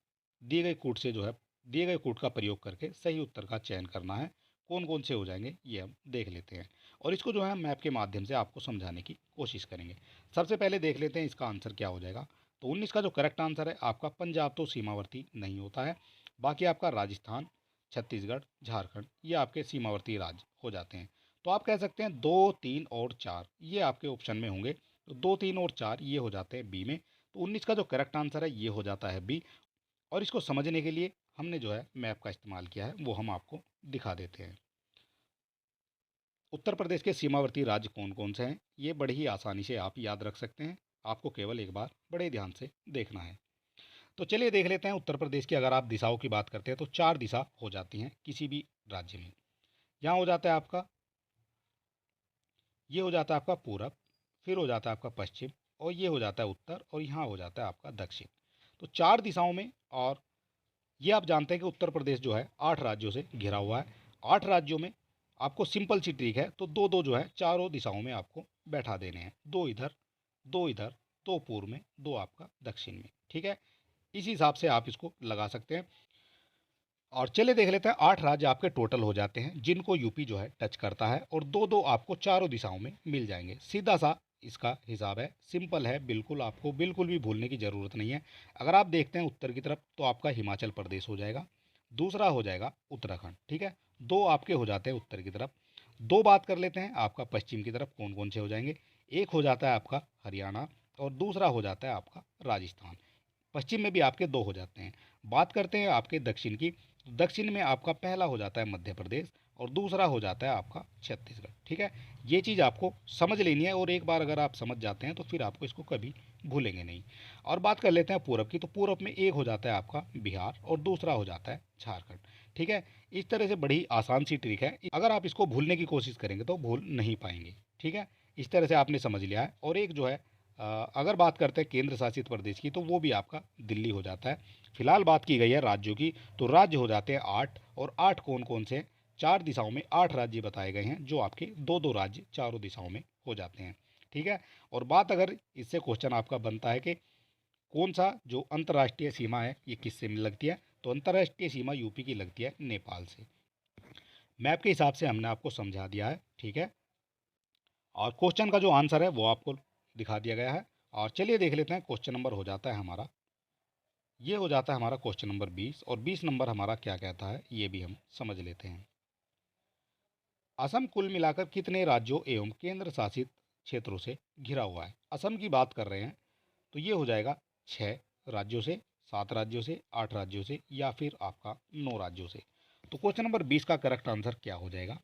दिए गए कूट से जो है दिए गए कूट का प्रयोग करके सही उत्तर का चयन करना है। कौन कौन से हो जाएंगे ये हम देख लेते हैं और इसको जो है हम मैप के माध्यम से आपको समझाने की कोशिश करेंगे। सबसे पहले देख लेते हैं इसका आंसर क्या हो जाएगा। तो 19 का जो करेक्ट आंसर है आपका पंजाब तो सीमावर्ती नहीं होता है। बाकी आपका राजस्थान, छत्तीसगढ़, झारखंड ये आपके सीमावर्ती राज्य हो जाते हैं। तो आप कह सकते हैं 2, 3 और 4 ये आपके ऑप्शन में होंगे। तो 2, 3 और 4 ये हो जाते हैं बी में। तो 19 का जो करेक्ट आंसर है ये हो जाता है बी। और इसको समझने के लिए हमने जो है मैप का इस्तेमाल किया है वो हम आपको दिखा देते हैं। उत्तर प्रदेश के सीमावर्ती राज्य कौन कौन से हैं ये बड़ी ही आसानी से आप याद रख सकते हैं। आपको केवल एक बार बड़े ध्यान से देखना है। तो चलिए देख लेते हैं उत्तर प्रदेश की अगर आप दिशाओं की बात करते हैं तो 4 दिशा हो जाती हैं किसी भी राज्य में। यहाँ हो जाता है आपका ये हो जाता है आपका पूरब, फिर हो जाता है आपका पश्चिम, और ये हो जाता है उत्तर, और यहाँ हो जाता है आपका दक्षिण। तो 4 दिशाओं में। और ये आप जानते हैं कि उत्तर प्रदेश जो है 8 राज्यों से घिरा हुआ है। 8 राज्यों में आपको सिंपल सी ट्रिक है, तो दो दो जो है चारों दिशाओं में आपको बैठा देने हैं। 2 इधर, 2 इधर, 2 पूर्व में, 2 आपका दक्षिण में। ठीक है, इसी हिसाब से आप इसको लगा सकते हैं। और चलिए देख लेते हैं 8 राज्य आपके टोटल हो जाते हैं जिनको यूपी जो है टच करता है, और दो दो आपको चारों दिशाओं में मिल जाएंगे। सीधा सा इसका हिसाब है, सिंपल है बिल्कुल, आपको बिल्कुल भी भूलने की ज़रूरत नहीं है। अगर आप देखते हैं उत्तर की तरफ तो आपका हिमाचल प्रदेश हो जाएगा, दूसरा हो जाएगा उत्तराखंड। ठीक है, 2 आपके हो जाते हैं उत्तर की तरफ। 2 बात कर लेते हैं आपका पश्चिम की तरफ कौन कौन से हो जाएंगे। एक हो जाता है आपका हरियाणा, और दूसरा हो जाता है आपका राजस्थान। पश्चिम में भी आपके 2 हो जाते हैं। बात करते हैं आपके दक्षिण की, तो दक्षिण में आपका पहला हो जाता है मध्य प्रदेश, और दूसरा हो जाता है आपका छत्तीसगढ़। ठीक है, ये चीज़ आपको समझ लेनी है, और एक बार अगर आप समझ जाते हैं तो फिर आपको इसको कभी भूलेंगे नहीं। और बात कर लेते हैं पूरब की, तो पूरब में एक हो जाता है आपका बिहार, और दूसरा हो जाता है झारखंड। ठीक है, इस तरह से बड़ी आसान सी ट्रिक है, अगर आप इसको भूलने की कोशिश करेंगे तो भूल नहीं पाएंगे। ठीक है, इस तरह से आपने समझ लिया है। और एक जो है अगर बात करते हैं केंद्र शासित प्रदेश की, तो वो भी आपका दिल्ली हो जाता है। फिलहाल बात की गई है राज्यों की, तो राज्य हो जाते हैं 8, और 8 कौन कौन से हैं? 4 दिशाओं में 8 राज्य बताए गए हैं, जो आपके दो दो राज्य चारों दिशाओं में हो जाते हैं। ठीक है, और बात अगर इससे क्वेश्चन आपका बनता है कि कौन सा जो अंतर्राष्ट्रीय सीमा है ये किससे लगती है, तो अंतर्राष्ट्रीय सीमा यूपी की लगती है नेपाल से। मैप के हिसाब से हमने आपको समझा दिया है। ठीक है, और क्वेश्चन का जो आंसर है वो आपको दिखा दिया गया है। और चलिए देख लेते हैं क्वेश्चन नंबर हो जाता है हमारा, ये हो जाता है हमारा क्वेश्चन नंबर 20, और 20 नंबर हमारा क्या कहता है ये भी हम समझ लेते हैं। असम कुल मिलाकर कितने राज्यों एवं केंद्र शासित क्षेत्रों से घिरा हुआ है? असम की बात कर रहे हैं तो ये हो जाएगा 6 राज्यों से, 7 राज्यों से, 8 राज्यों से, या फिर आपका 9 राज्यों से। तो क्वेश्चन नंबर 20 का करेक्ट आंसर क्या हो जाएगा?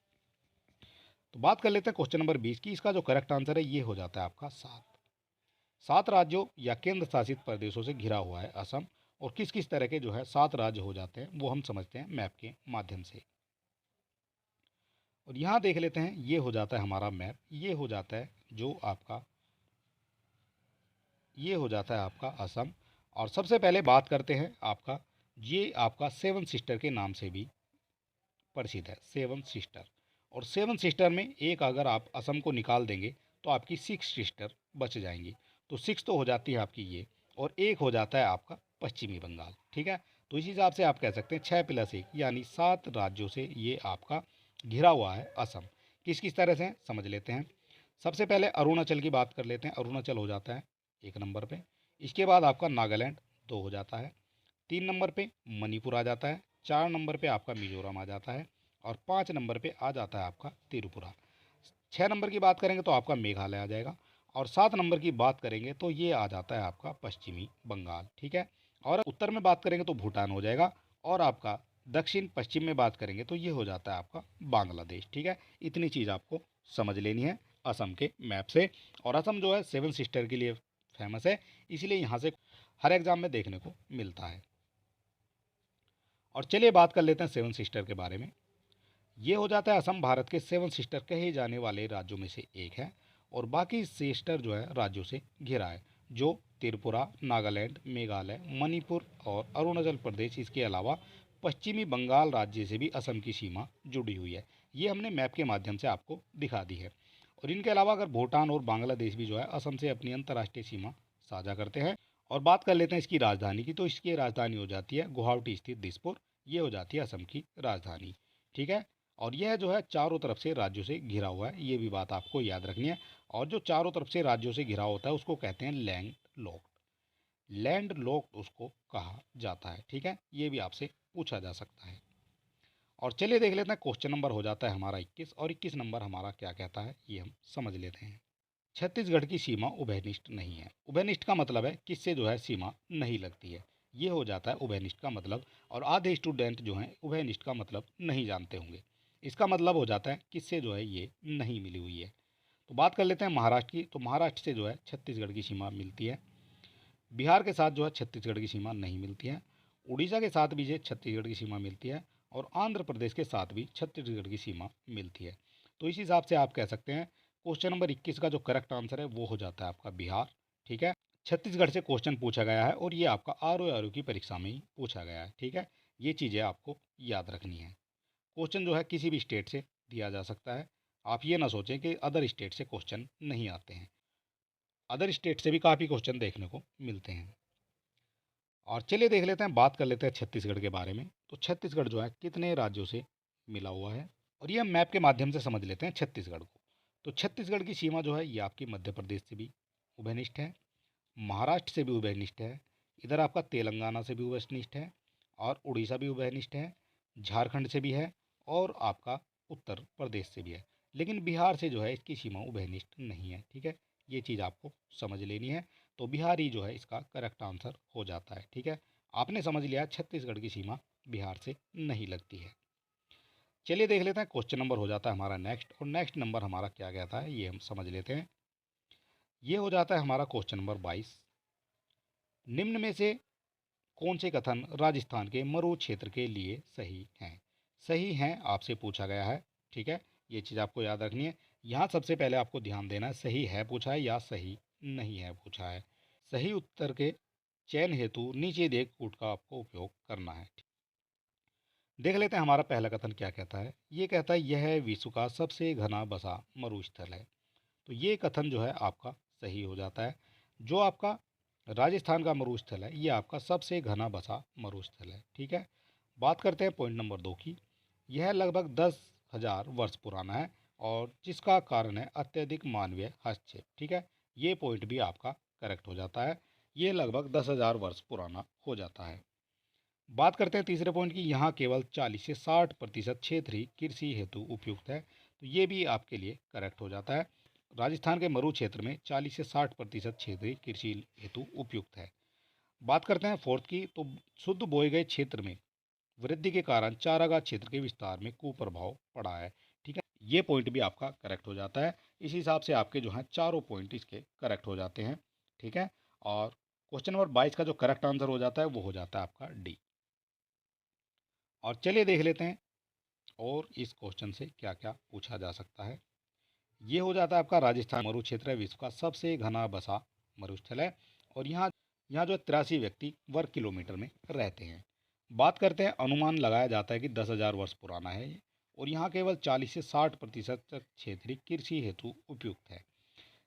तो बात कर लेते हैं क्वेश्चन नंबर 20 की। इसका जो करेक्ट आंसर है ये हो जाता है आपका 7। 7 राज्यों या केंद्र शासित प्रदेशों से घिरा हुआ है असम। और किस किस तरह के जो है 7 राज्य हो जाते हैं वो हम समझते हैं मैप के माध्यम से। और यहाँ देख लेते हैं, ये हो जाता है हमारा मैप, ये हो जाता है जो आपका, ये हो जाता है आपका असम। और सबसे पहले बात करते हैं आपका, ये आपका सेवन सिस्टर के नाम से भी प्रसिद्ध है, सेवन सिस्टर। और सेवन सिस्टर में एक अगर आप असम को निकाल देंगे तो आपकी 6 सिस्टर बच जाएंगी। तो 6 तो हो जाती है आपकी ये, और एक हो जाता है आपका पश्चिमी बंगाल। ठीक है, तो इस हिसाब से आप कह सकते हैं 6 + 1 यानी 7 राज्यों से ये आपका घिरा हुआ है असम। किस किस तरह से समझ लेते हैं। सबसे पहले अरुणाचल की बात कर लेते हैं। अरुणाचल हो जाता है 1 नंबर पे। इसके बाद आपका नागालैंड 2 हो जाता है। 3 नंबर पे मणिपुर आ जाता है। 4 नंबर पे आपका मिजोरम आ जाता है। और 5 नंबर पे आ जाता है आपका त्रिपुरा। 6 नंबर की बात करेंगे तो आपका मेघालय आ जाएगा। और 7 नंबर की बात करेंगे तो ये आ जाता है आपका पश्चिमी बंगाल। ठीक है, और उत्तर में बात करेंगे तो भूटान हो जाएगा। और आपका दक्षिण पश्चिम में बात करेंगे तो ये हो जाता है आपका बांग्लादेश। ठीक है, इतनी चीज़ आपको समझ लेनी है असम के मैप से। और असम जो है सेवन सिस्टर के लिए फेमस है, इसलिए यहाँ से हर एग्जाम में देखने को मिलता है। और चलिए बात कर लेते हैं सेवन सिस्टर के बारे में। ये हो जाता है असम भारत के सेवन सिस्टर कहे जाने वाले राज्यों में से एक है, और बाकी सिस्टर जो है राज्यों से घिरा है, जो त्रिपुरा, नागालैंड, मेघालय, मणिपुर और अरुणाचल प्रदेश। इसके अलावा पश्चिमी बंगाल राज्य से भी असम की सीमा जुड़ी हुई है। ये हमने मैप के माध्यम से आपको दिखा दी है। और इनके अलावा अगर भूटान और बांग्लादेश भी जो है असम से अपनी अंतर्राष्ट्रीय सीमा साझा करते हैं। और बात कर लेते हैं इसकी राजधानी की, तो इसकी राजधानी हो जाती है गुवाहाटी स्थित दिसपुर। ये हो जाती है असम की राजधानी। ठीक है। और यह जो है चारों तरफ से राज्यों से घिरा हुआ है, ये भी बात आपको याद रखनी है। और जो चारों तरफ से राज्यों से घिरा होता है उसको कहते हैं लैंड लॉक्ड। लैंड लॉक्ड उसको कहा जाता है। ठीक है, ये भी आपसे पूछा जा सकता है। और चलिए देख लेते हैं, क्वेश्चन नंबर हो जाता है हमारा 21, और 21 नंबर हमारा क्या कहता है ये हम समझ लेते हैं। छत्तीसगढ़ की सीमा उभयनिष्ठ नहीं है। उभयनिष्ठ का मतलब है किससे जो है सीमा नहीं लगती है, ये हो जाता है उभयनिष्ठ का मतलब। और आधे स्टूडेंट जो हैं उभयनिष्ठ का मतलब नहीं जानते होंगे। इसका मतलब हो जाता है किससे जो है ये नहीं मिली हुई है। तो बात कर लेते हैं महाराष्ट्र की, तो महाराष्ट्र से जो है छत्तीसगढ़ की सीमा मिलती है। बिहार के साथ जो है छत्तीसगढ़ की सीमा नहीं मिलती है। उड़ीसा के साथ भी जो छत्तीसगढ़ की सीमा मिलती है, और आंध्र प्रदेश के साथ भी छत्तीसगढ़ की सीमा मिलती है। तो इस हिसाब से आप कह सकते हैं क्वेश्चन नंबर 21 का जो करेक्ट आंसर है वो हो जाता है आपका बिहार। ठीक है। छत्तीसगढ़ से क्वेश्चन पूछा गया है, और ये आपका आर की परीक्षा में ही पूछा गया है। ठीक है, ये चीज़ें आपको याद रखनी है। क्वेश्चन जो है किसी भी स्टेट से दिया जा सकता है। आप ये ना सोचें कि अदर स्टेट से क्वेश्चन नहीं आते हैं, अदर स्टेट से भी काफ़ी क्वेश्चन देखने को मिलते हैं। और चलिए देख लेते हैं, बात कर लेते हैं छत्तीसगढ़ के बारे में। तो छत्तीसगढ़ जो है कितने राज्यों से मिला हुआ है, और ये हम मैप के माध्यम से समझ लेते हैं छत्तीसगढ़ को। तो छत्तीसगढ़ की सीमा जो है ये आपकी मध्य प्रदेश से भी उभयनिष्ठ है, महाराष्ट्र से भी उभयनिष्ठ है, इधर आपका तेलंगाना से भी उभयनिष्ठ है, और उड़ीसा भी उभयनिष्ठ है, झारखंड से भी है, और आपका उत्तर प्रदेश से भी है। लेकिन बिहार से जो है इसकी सीमा उभयनिष्ठ नहीं है। ठीक है, ये चीज़ आपको समझ लेनी है। तो बिहार ही जो है इसका करेक्ट आंसर हो जाता है। ठीक है, आपने समझ लिया छत्तीसगढ़ की सीमा बिहार से नहीं लगती है। चलिए देख लेते हैं, क्वेश्चन नंबर हो जाता है हमारा नेक्स्ट, और नेक्स्ट नंबर हमारा क्या कहता है ये हम समझ लेते हैं। ये हो जाता है हमारा क्वेश्चन नंबर 22। निम्न में से कौन से कथन राजस्थान के मरु क्षेत्र के लिए सही हैं? सही हैं आपसे पूछा गया है। ठीक है, ये चीज़ आपको याद रखनी है। यहाँ सबसे पहले आपको ध्यान देना है, सही है पूछा है या सही नहीं है पूछा है। सही उत्तर के चयन हेतु नीचे दिए कूट का आपको उपयोग करना है। देख लेते हैं हमारा पहला कथन क्या कहता है। ये कहता है यह विश्व का सबसे घना बसा मरुस्थल है। तो ये कथन जो है आपका सही हो जाता है। जो आपका राजस्थान का मरुस्थल है ये आपका सबसे घना बसा मरुस्थल है। ठीक है। बात करते हैं पॉइंट नंबर 2 की। यह लगभग 10,000 वर्ष पुराना है, और जिसका कारण है अत्यधिक मानवीय हस्तक्षेप। ठीक है, ये पॉइंट भी आपका करेक्ट हो जाता है। ये लगभग 10,000 वर्ष पुराना हो जाता है। बात करते हैं तीसरे पॉइंट की। यहाँ केवल 40 से 60% क्षेत्र ही कृषि हेतु उपयुक्त है। तो ये भी आपके लिए करेक्ट हो जाता है। राजस्थान के मरु क्षेत्र में 40 से 60% क्षेत्र ही कृषि हेतु उपयुक्त है। बात करते हैं फोर्थ की। तो शुद्ध बोए गए क्षेत्र में वृद्धि के कारण चारागाह क्षेत्र के विस्तार में कुप्रभाव पड़ा है। ठीक है, ये पॉइंट भी आपका करेक्ट हो जाता है। इस हिसाब से आपके जो हैं चारों पॉइंट इसके करेक्ट हो जाते हैं। ठीक है। और क्वेश्चन नंबर 22 का जो करेक्ट आंसर हो जाता है वो हो जाता है आपका डी। और चलिए देख लेते हैं और इस क्वेश्चन से क्या क्या पूछा जा सकता है। ये हो जाता है आपका राजस्थान मरु क्षेत्र है, विश्व का सबसे घना बसा मरुस्थल है, और यहाँ यहाँ जो 83 व्यक्ति वर्ग किलोमीटर में रहते हैं। बात करते हैं, अनुमान लगाया जाता है कि 10,000 वर्ष पुराना है ये, और यहाँ केवल 40 से 60% तक क्षेत्र कृषि हेतु उपयुक्त है।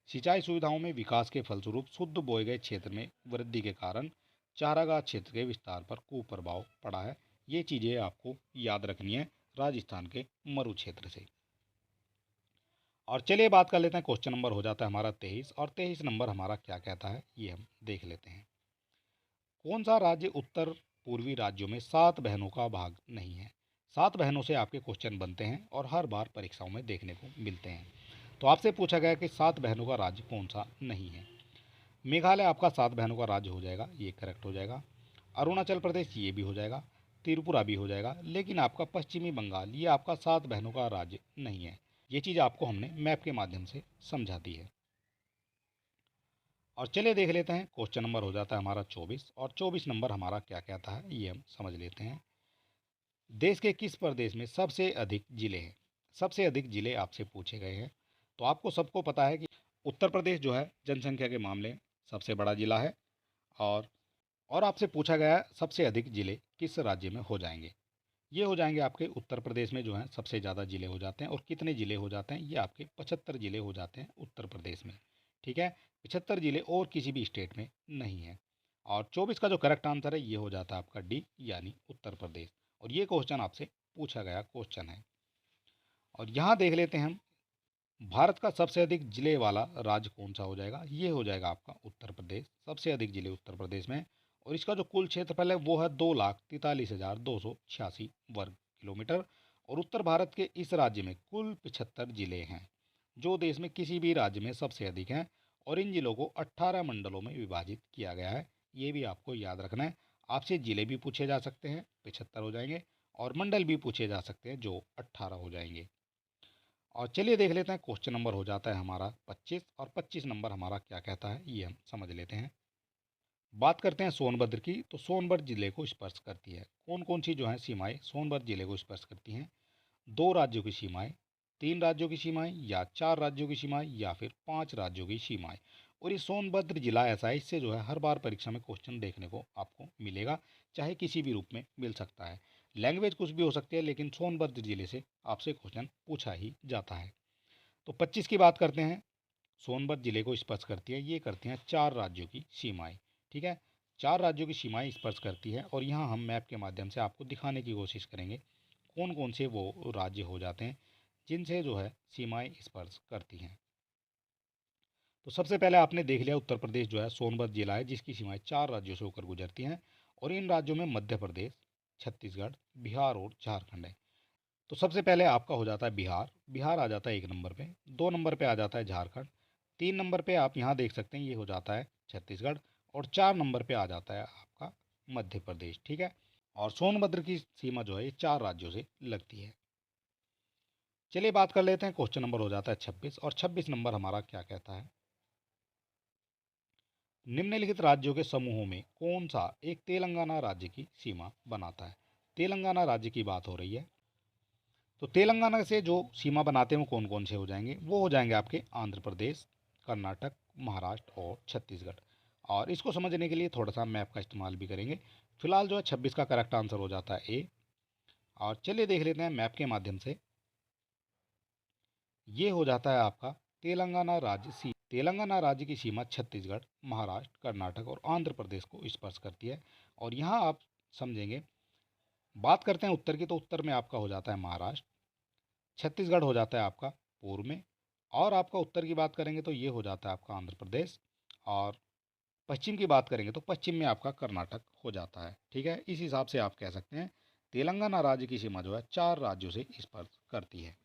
सिंचाई सुविधाओं में विकास के फलस्वरूप शुद्ध बोए गए क्षेत्र में वृद्धि के कारण चारागाह क्षेत्र के विस्तार पर कुप्रभाव पड़ा है। ये चीज़ें आपको याद रखनी है राजस्थान के मरु क्षेत्र से। और चलिए बात कर लेते हैं, क्वेश्चन नंबर हो जाता है हमारा 23, और 23 नंबर हमारा क्या कहता है ये हम देख लेते हैं। कौन सा राज्य उत्तर पूर्वी राज्यों में 7 बहनों का भाग नहीं है? 7 बहनों से आपके क्वेश्चन बनते हैं और हर बार परीक्षाओं में देखने को मिलते हैं। तो आपसे पूछा गया कि 7 बहनों का राज्य कौन सा नहीं है? मेघालय आपका 7 बहनों का राज्य हो जाएगा, ये करेक्ट हो जाएगा। अरुणाचल प्रदेश ये भी हो जाएगा, त्रिपुरा भी हो जाएगा, लेकिन आपका पश्चिमी बंगाल ये आपका 7 बहनों का राज्य नहीं है। ये चीज़ आपको हमने मैप के माध्यम से समझा दी है। और चलिए देख लेते हैं, क्वेश्चन नंबर हो जाता है हमारा 24, और 24 नंबर हमारा क्या कहता है ये हम समझ लेते हैं। देश के किस प्रदेश में सबसे अधिक जिले हैं? सबसे अधिक जिले आपसे पूछे गए हैं। तो आपको सबको पता है कि उत्तर प्रदेश जो है जनसंख्या के मामले में सबसे बड़ा जिला है। और आपसे पूछा गया है सबसे अधिक जिले किस राज्य में हो जाएंगे? ये हो जाएंगे आपके उत्तर प्रदेश में जो है सबसे ज़्यादा जिले हो जाते हैं। और कितने जिले हो जाते हैं? ये आपके 75 जिले हो जाते हैं उत्तर प्रदेश में। ठीक है, 75 जिले और किसी भी स्टेट में नहीं है। और 24 का जो करेक्ट आंसर है ये हो जाता है आपका डी यानी उत्तर प्रदेश। और ये क्वेश्चन आपसे पूछा गया क्वेश्चन है। और यहाँ देख लेते हैं हम, भारत का सबसे अधिक जिले वाला राज्य कौन सा हो जाएगा? ये हो जाएगा आपका उत्तर प्रदेश। सबसे अधिक जिले उत्तर प्रदेश में। और इसका जो कुल क्षेत्रफल है वो है 2,43,286 वर्ग किलोमीटर। और उत्तर भारत के इस राज्य में कुल 75 जिले हैं, जो देश में किसी भी राज्य में सबसे अधिक हैं। और इन जिलों को 18 मंडलों में विभाजित किया गया है। ये भी आपको याद रखना है। आपसे जिले भी पूछे जा सकते हैं, 75 हो जाएंगे, और मंडल भी पूछे जा सकते हैं, जो 18 हो जाएंगे। और चलिए देख लेते हैं, क्वेश्चन नंबर हो जाता है हमारा 25, और 25 नंबर हमारा क्या कहता है ये हम समझ लेते हैं। बात करते हैं सोनभद्र की, तो सोनभद्र जिले को स्पर्श करती है कौन कौन सी जो है सीमाएं सोनभद्र जिले को स्पर्श करती हैं? 2 राज्यों की सीमाएं, 3 राज्यों की सीमाएं, या 4 राज्यों की सीमाएं, या फिर 5 राज्यों की सीमाएं। और ये सोनभद्र जिला ऐसा है, इससे जो है हर बार परीक्षा में क्वेश्चन देखने को आपको मिलेगा, चाहे किसी भी रूप में मिल सकता है। लैंग्वेज कुछ भी हो सकती है, लेकिन सोनभद्र जिले से आपसे क्वेश्चन पूछा ही जाता है। तो 25 की बात करते हैं। सोनभद्र जिले को स्पर्श करती है, ये करती हैं 4 राज्यों की सीमाएं। ठीक है, 4 राज्यों की सीमाएं स्पर्श करती है। और यहाँ हम मैप के माध्यम से आपको दिखाने की कोशिश करेंगे कौन कौन से वो राज्य हो जाते हैं जिनसे जो है सीमाएं स्पर्श करती हैं। तो सबसे पहले आपने देख लिया, उत्तर प्रदेश जो है सोनभद्र जिला है, जिसकी सीमाएं 4 राज्यों से होकर गुजरती हैं। और इन राज्यों में मध्य प्रदेश, छत्तीसगढ़, बिहार और झारखंड है। तो सबसे पहले आपका हो जाता है बिहार। बिहार आ जाता है 1 नंबर पे। 2 नंबर पे आ जाता है झारखंड। 3 नंबर पे आप यहाँ देख सकते हैं, ये हो जाता है छत्तीसगढ़। और 4 नंबर पे आ जाता है आपका मध्य प्रदेश। ठीक है, और सोनभद्र की सीमा जो है ये 4 राज्यों से लगती है। चलिए बात कर लेते हैं, क्वेश्चन नंबर हो जाता है 26, और 26 नंबर हमारा क्या कहता है? निम्नलिखित राज्यों के समूहों में कौन सा एक तेलंगाना राज्य की सीमा बनाता है? तेलंगाना राज्य की बात हो रही है। तो तेलंगाना से जो सीमा बनाते हैं वो कौन कौन से हो जाएंगे? वो हो जाएंगे आपके आंध्र प्रदेश, कर्नाटक, महाराष्ट्र और छत्तीसगढ़। और इसको समझने के लिए थोड़ा सा मैप का इस्तेमाल भी करेंगे। फिलहाल जो है 26 का करेक्ट आंसर हो जाता है ए। और चलिए देख लेते हैं मैप के माध्यम से। ये हो जाता है आपका तेलंगाना राज्य की सीमा छत्तीसगढ़, महाराष्ट्र, कर्नाटक और आंध्र प्रदेश को स्पर्श करती है। और यहाँ आप समझेंगे, बात करते हैं उत्तर की, तो उत्तर में आपका हो जाता है महाराष्ट्र। छत्तीसगढ़ हो जाता है आपका पूर्व में। और आपका उत्तर की बात करेंगे तो ये हो जाता है आपका आंध्र प्रदेश। और पश्चिम की बात करेंगे तो पश्चिम में आपका कर्नाटक हो जाता है। ठीक है, इस हिसाब से आप कह सकते हैं तेलंगाना राज्य की सीमा जो है 4 राज्यों से स्पर्श करती है।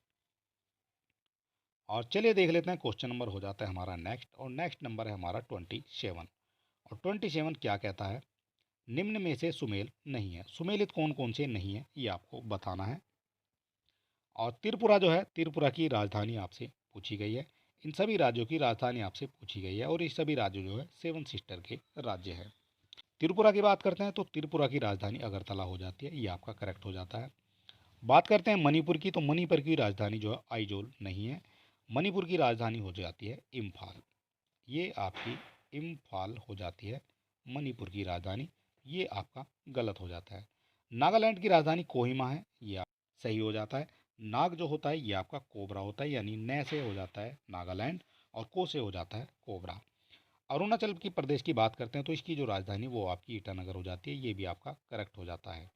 और चलिए देख लेते हैं, क्वेश्चन नंबर हो जाता है हमारा नेक्स्ट, और नेक्स्ट नंबर है हमारा 27। और 27 क्या कहता है? निम्न में से सुमेल नहीं है। सुमेलित कौन कौन से नहीं है ये आपको बताना है। और त्रिपुरा जो है, त्रिपुरा की राजधानी आपसे पूछी गई है। इन सभी राज्यों की राजधानी आपसे पूछी गई है, और ये सभी राज्य जो है 7 सिस्टर के राज्य है। त्रिपुरा की बात करते हैं तो त्रिपुरा की राजधानी अगरतला हो जाती है, ये आपका करेक्ट हो जाता है। बात करते हैं मणिपुर की, तो मणिपुर की राजधानी जो है आइजोल नहीं है। मणिपुर की राजधानी हो जाती है इम्फाल। ये आपकी इम्फाल हो जाती है मणिपुर की राजधानी, ये आपका गलत हो जाता है। नागालैंड की राजधानी कोहिमा है, ये आप सही हो जाता है। नाग जो होता है ये आपका कोबरा होता है, यानी न से हो जाता है नागालैंड, और को से हो जाता है कोबरा। अरुणाचल की प्रदेश की बात करते हैं तो इसकी जो राजधानी वो आपकी ईटानगर हो जाती है, ये भी आपका करेक्ट हो जाता है।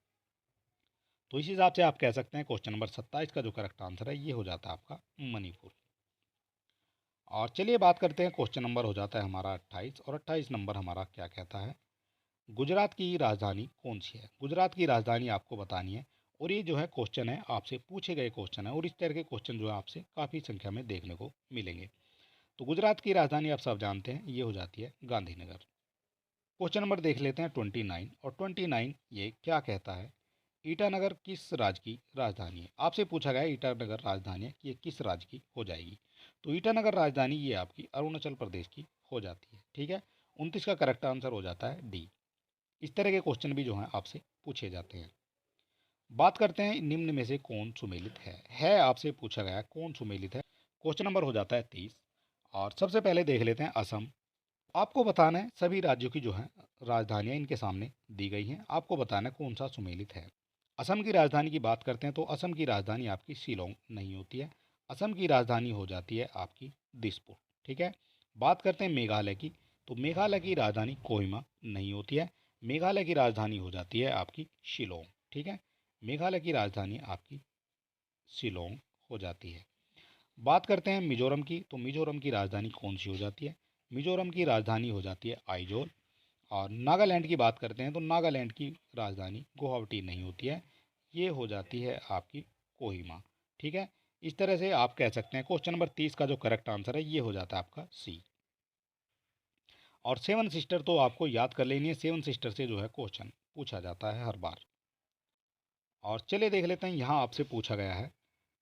तो इस हिसाब से आप कह सकते हैं क्वेश्चन नंबर 27 का जो करेक्ट आंसर है ये हो जाता है आपका मणिपुर। और चलिए बात करते हैं, क्वेश्चन नंबर हो जाता है हमारा 28, और 28 नंबर हमारा क्या कहता है? गुजरात की राजधानी कौन सी है? गुजरात की राजधानी आपको बतानी है। और ये जो है क्वेश्चन है, आपसे पूछे गए क्वेश्चन है, और इस तरह के क्वेश्चन जो है आपसे काफ़ी संख्या में देखने को मिलेंगे। तो गुजरात की राजधानी आप सब जानते हैं, ये हो जाती है गांधीनगर। क्वेश्चन नंबर देख लेते हैं 29, और 29 ये क्या कहता है? ईटानगर किस राज्य की राजधानी है? आपसे पूछा गया है ईटानगर राजधानी है कि ये किस राज्य की हो जाएगी। तो ईटानगर राजधानी ये आपकी अरुणाचल प्रदेश की हो जाती है। ठीक है, 29 का करेक्ट आंसर हो जाता है डी। इस तरह के क्वेश्चन भी जो हैं आपसे पूछे जाते हैं। बात करते हैं निम्न में से कौन सुमेलित है आपसे पूछा गया कौन सुमेलित है। क्वेश्चन नंबर हो जाता है 30, और सबसे पहले देख लेते हैं असम। आपको बताना है, सभी राज्यों की जो है राजधानियां इनके सामने दी गई हैं, आपको बताना है कौन सा सुमेलित है। असम की राजधानी की बात करते हैं तो असम की राजधानी आपकी शिलोंग नहीं होती है। असम की राजधानी हो जाती है आपकी दिसपुर। ठीक है, बात करते हैं मेघालय की। तो मेघालय की राजधानी कोहिमा नहीं होती है, मेघालय की राजधानी हो जाती है आपकी शिलोंग। ठीक है, मेघालय की राजधानी आपकी शिलोंग हो जाती है। बात करते हैं मिजोरम की, तो मिजोरम की राजधानी कौन सी हो जाती है? मिजोरम की राजधानी हो जाती है आइजोल। और नागालैंड की बात करते हैं तो नागालैंड की राजधानी गुवाहाटी नहीं होती है, ये हो जाती है आपकी कोहिमा। ठीक है, इस तरह से आप कह सकते हैं क्वेश्चन नंबर 30 का जो करेक्ट आंसर है ये हो जाता है आपका सी। और सेवन सिस्टर तो आपको याद कर लेनी है, सेवन सिस्टर से जो है क्वेश्चन पूछा जाता है हर बार। और चलिए देख लेते हैं, यहाँ आपसे पूछा गया है,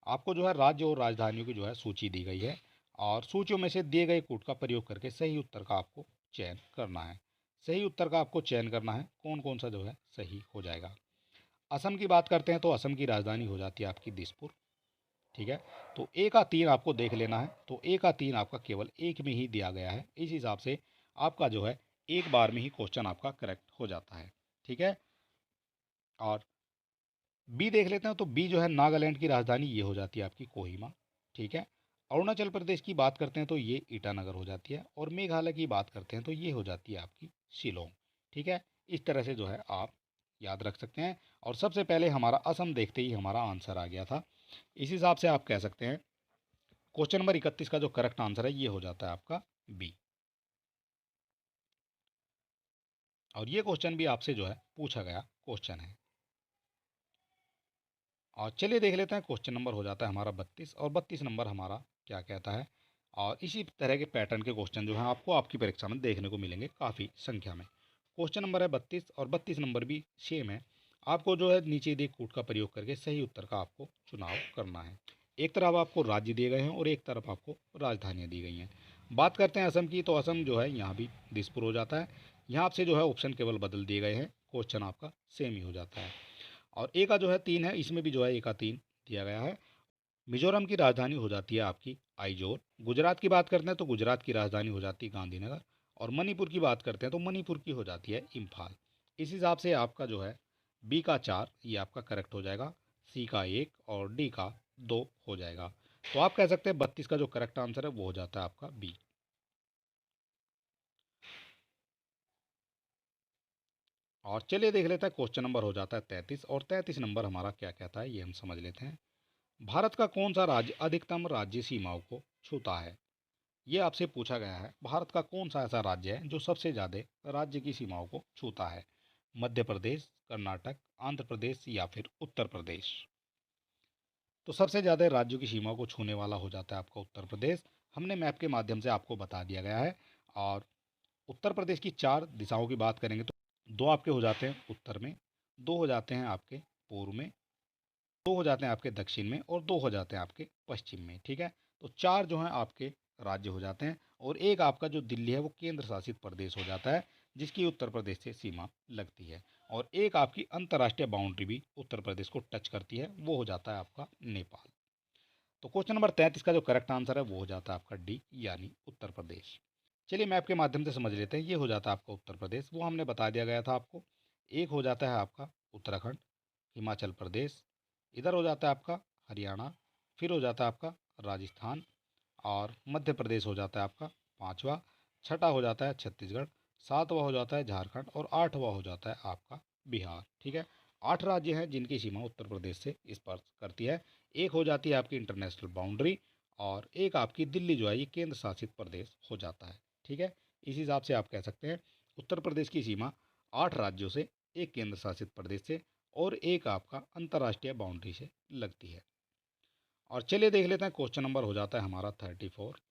आपको जो है राज्य और राजधानियों की जो है सूची दी गई है और सूचियों में से दिए गए कूट का प्रयोग करके सही उत्तर का आपको चयन करना है। सही उत्तर का आपको चयन करना है, कौन कौन सा जो है सही हो जाएगा। असम की बात करते हैं तो असम की राजधानी हो जाती है आपकी दिसपुर। ठीक है, तो ए का 3 आपको देख लेना है, तो ए का 3 आपका केवल एक में ही दिया गया है, इस हिसाब से आपका जो है एक बार में ही क्वेश्चन आपका करेक्ट हो जाता है। ठीक है, और बी देख लेते हैं, तो बी जो है नागालैंड की राजधानी ये हो जाती है आपकी कोहिमा। ठीक है, अरुणाचल प्रदेश की बात करते हैं तो ये ईटानगर हो जाती है, और मेघालय की बात करते हैं तो ये हो जाती है आपकी शिलोंग। ठीक है, इस तरह से जो है आप याद रख सकते हैं। और सबसे पहले हमारा असम देखते ही हमारा आंसर आ गया था, इस हिसाब से आप कह सकते हैं क्वेश्चन नंबर 31 का जो करेक्ट आंसर है ये हो जाता है आपका बी। और ये क्वेश्चन भी आपसे जो है पूछा गया क्वेश्चन है। और चलिए देख लेते हैं, क्वेश्चन नंबर हो जाता है हमारा 32, और 32 नंबर हमारा क्या कहता है। और इसी तरह के पैटर्न के क्वेश्चन जो हैं आपको आपकी परीक्षा में देखने को मिलेंगे काफ़ी संख्या में। क्वेश्चन नंबर है 32, और 32 नंबर भी सेम है। आपको जो है नीचे दिए कूट का प्रयोग करके सही उत्तर का आपको चुनाव करना है। एक तरफ आपको राज्य दिए गए हैं और एक तरफ आपको राजधानियाँ दी गई हैं। बात करते हैं असम की, तो असम जो है यहाँ भी दिसपुर हो जाता है। यहाँ आपसे जो है ऑप्शन केवल बदल दिए गए हैं, क्वेश्चन आपका सेम ही हो जाता है। और ए का जो है 3 है, इसमें भी जो है ए का 3 दिया गया है। मिजोरम की राजधानी हो जाती है आपकी आइजोल। गुजरात की बात करते हैं तो गुजरात की राजधानी हो जाती है गांधीनगर। और मणिपुर की बात करते हैं तो मणिपुर की हो जाती है इम्फाल। इस हिसाब से आपका जो है बी का 4 ये आपका करेक्ट हो जाएगा, सी का 1 और डी का 2 हो जाएगा। तो आप कह सकते हैं 32 का जो करेक्ट आंसर है वो हो जाता है आपका बी। और चलिए देख लेते हैं, क्वेश्चन नंबर हो जाता है 33, और 33 नंबर हमारा क्या कहता है ये हम समझ लेते हैं। भारत का कौन सा राज्य अधिकतम राज्य सीमाओं को छूता है? ये आपसे पूछा गया है, भारत का कौन सा ऐसा राज्य है जो सबसे ज़्यादा राज्य की सीमाओं को छूता है? मध्य प्रदेश, कर्नाटक, आंध्र प्रदेश या फिर उत्तर प्रदेश? तो सबसे ज़्यादा राज्यों की सीमाओं को छूने वाला हो जाता है आपका उत्तर प्रदेश। हमने मैप के माध्यम से आपको बता दिया गया है। और उत्तर प्रदेश की 4 दिशाओं की बात करेंगे तो 2 आपके हो जाते हैं उत्तर में, 2 हो जाते हैं आपके पूर्व में, 2 हो जाते हैं आपके दक्षिण में, और 2 हो जाते हैं आपके पश्चिम में। ठीक है, तो 4 जो हैं आपके राज्य हो जाते हैं, और एक आपका जो दिल्ली है वो केंद्र शासित प्रदेश हो जाता है, जिसकी उत्तर प्रदेश से सीमा लगती है। और एक आपकी अंतर्राष्ट्रीय बाउंड्री भी उत्तर प्रदेश को टच करती है, वो हो जाता है आपका नेपाल। तो क्वेश्चन नंबर 33 का जो करेक्ट आंसर है वो हो जाता है आपका डी, यानी उत्तर प्रदेश। चलिए मैप के माध्यम से समझ लेते हैं, ये हो जाता है आपका उत्तर प्रदेश, वो हमने बता दिया गया था आपको। एक हो जाता है आपका उत्तराखंड, हिमाचल प्रदेश, इधर हो जाता है आपका हरियाणा, फिर हो जाता है आपका राजस्थान, और मध्य प्रदेश हो जाता है आपका पाँचवा, छठा हो जाता है छत्तीसगढ़, सातवां हो जाता है झारखंड, और आठवां हो जाता है आपका बिहार। ठीक है, 8 राज्य हैं जिनकी सीमा उत्तर प्रदेश से स्पर्श करती है। एक हो जाती है आपकी इंटरनेशनल बाउंड्री, और एक आपकी दिल्ली जो है ये केंद्र शासित प्रदेश हो जाता है। ठीक है, इस हिसाब से आप कह सकते हैं उत्तर प्रदेश की सीमा 8 राज्यों से, एक केंद्र शासित प्रदेश से, और एक आपका अंतर्राष्ट्रीय बाउंड्री से लगती है। और चलिए देख लेते हैं, क्वेश्चन नंबर हो जाता है हमारा 34।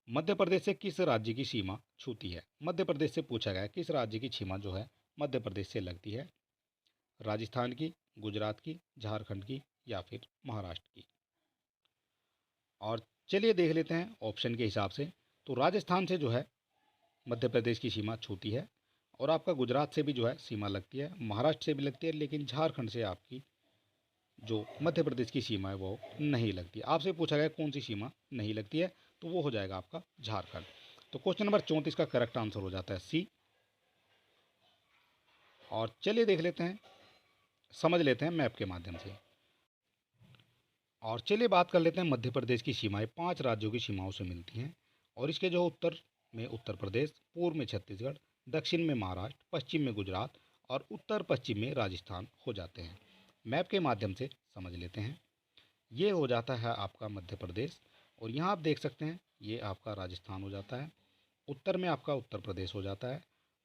मध्य प्रदेश से किस राज्य की सीमा छूती है? मध्य प्रदेश से पूछा गया है किस राज्य की सीमा जो है मध्य प्रदेश से लगती है? राजस्थान की, गुजरात की, झारखंड की या फिर महाराष्ट्र की? और चलिए देख लेते हैं ऑप्शन के हिसाब से, तो राजस्थान से जो है मध्य प्रदेश की सीमा छूती है, और आपका गुजरात से भी जो है सीमा लगती है, महाराष्ट्र से भी लगती है, लेकिन झारखंड से आपकी जो मध्य प्रदेश की सीमा है वो नहीं लगती। आपसे पूछा गया कौन सी सीमा नहीं लगती है, तो वो हो जाएगा आपका झारखंड। तो क्वेश्चन नंबर 34 का करेक्ट आंसर हो जाता है सी। और चलिए देख लेते हैं, समझ लेते हैं मैप के माध्यम से। और चलिए बात कर लेते हैं, मध्य प्रदेश की सीमाएं 5 राज्यों की सीमाओं से मिलती हैं, और इसके जो उत्तर में उत्तर प्रदेश, पूर्व में छत्तीसगढ़, दक्षिण में महाराष्ट्र, पश्चिम में गुजरात और उत्तर पश्चिम में राजस्थान हो जाते हैं। मैप के माध्यम से समझ लेते हैं। ये हो जाता है आपका मध्य प्रदेश और यहाँ आप देख सकते हैं ये आपका राजस्थान हो जाता है। उत्तर में आपका उत्तर प्रदेश हो जाता है,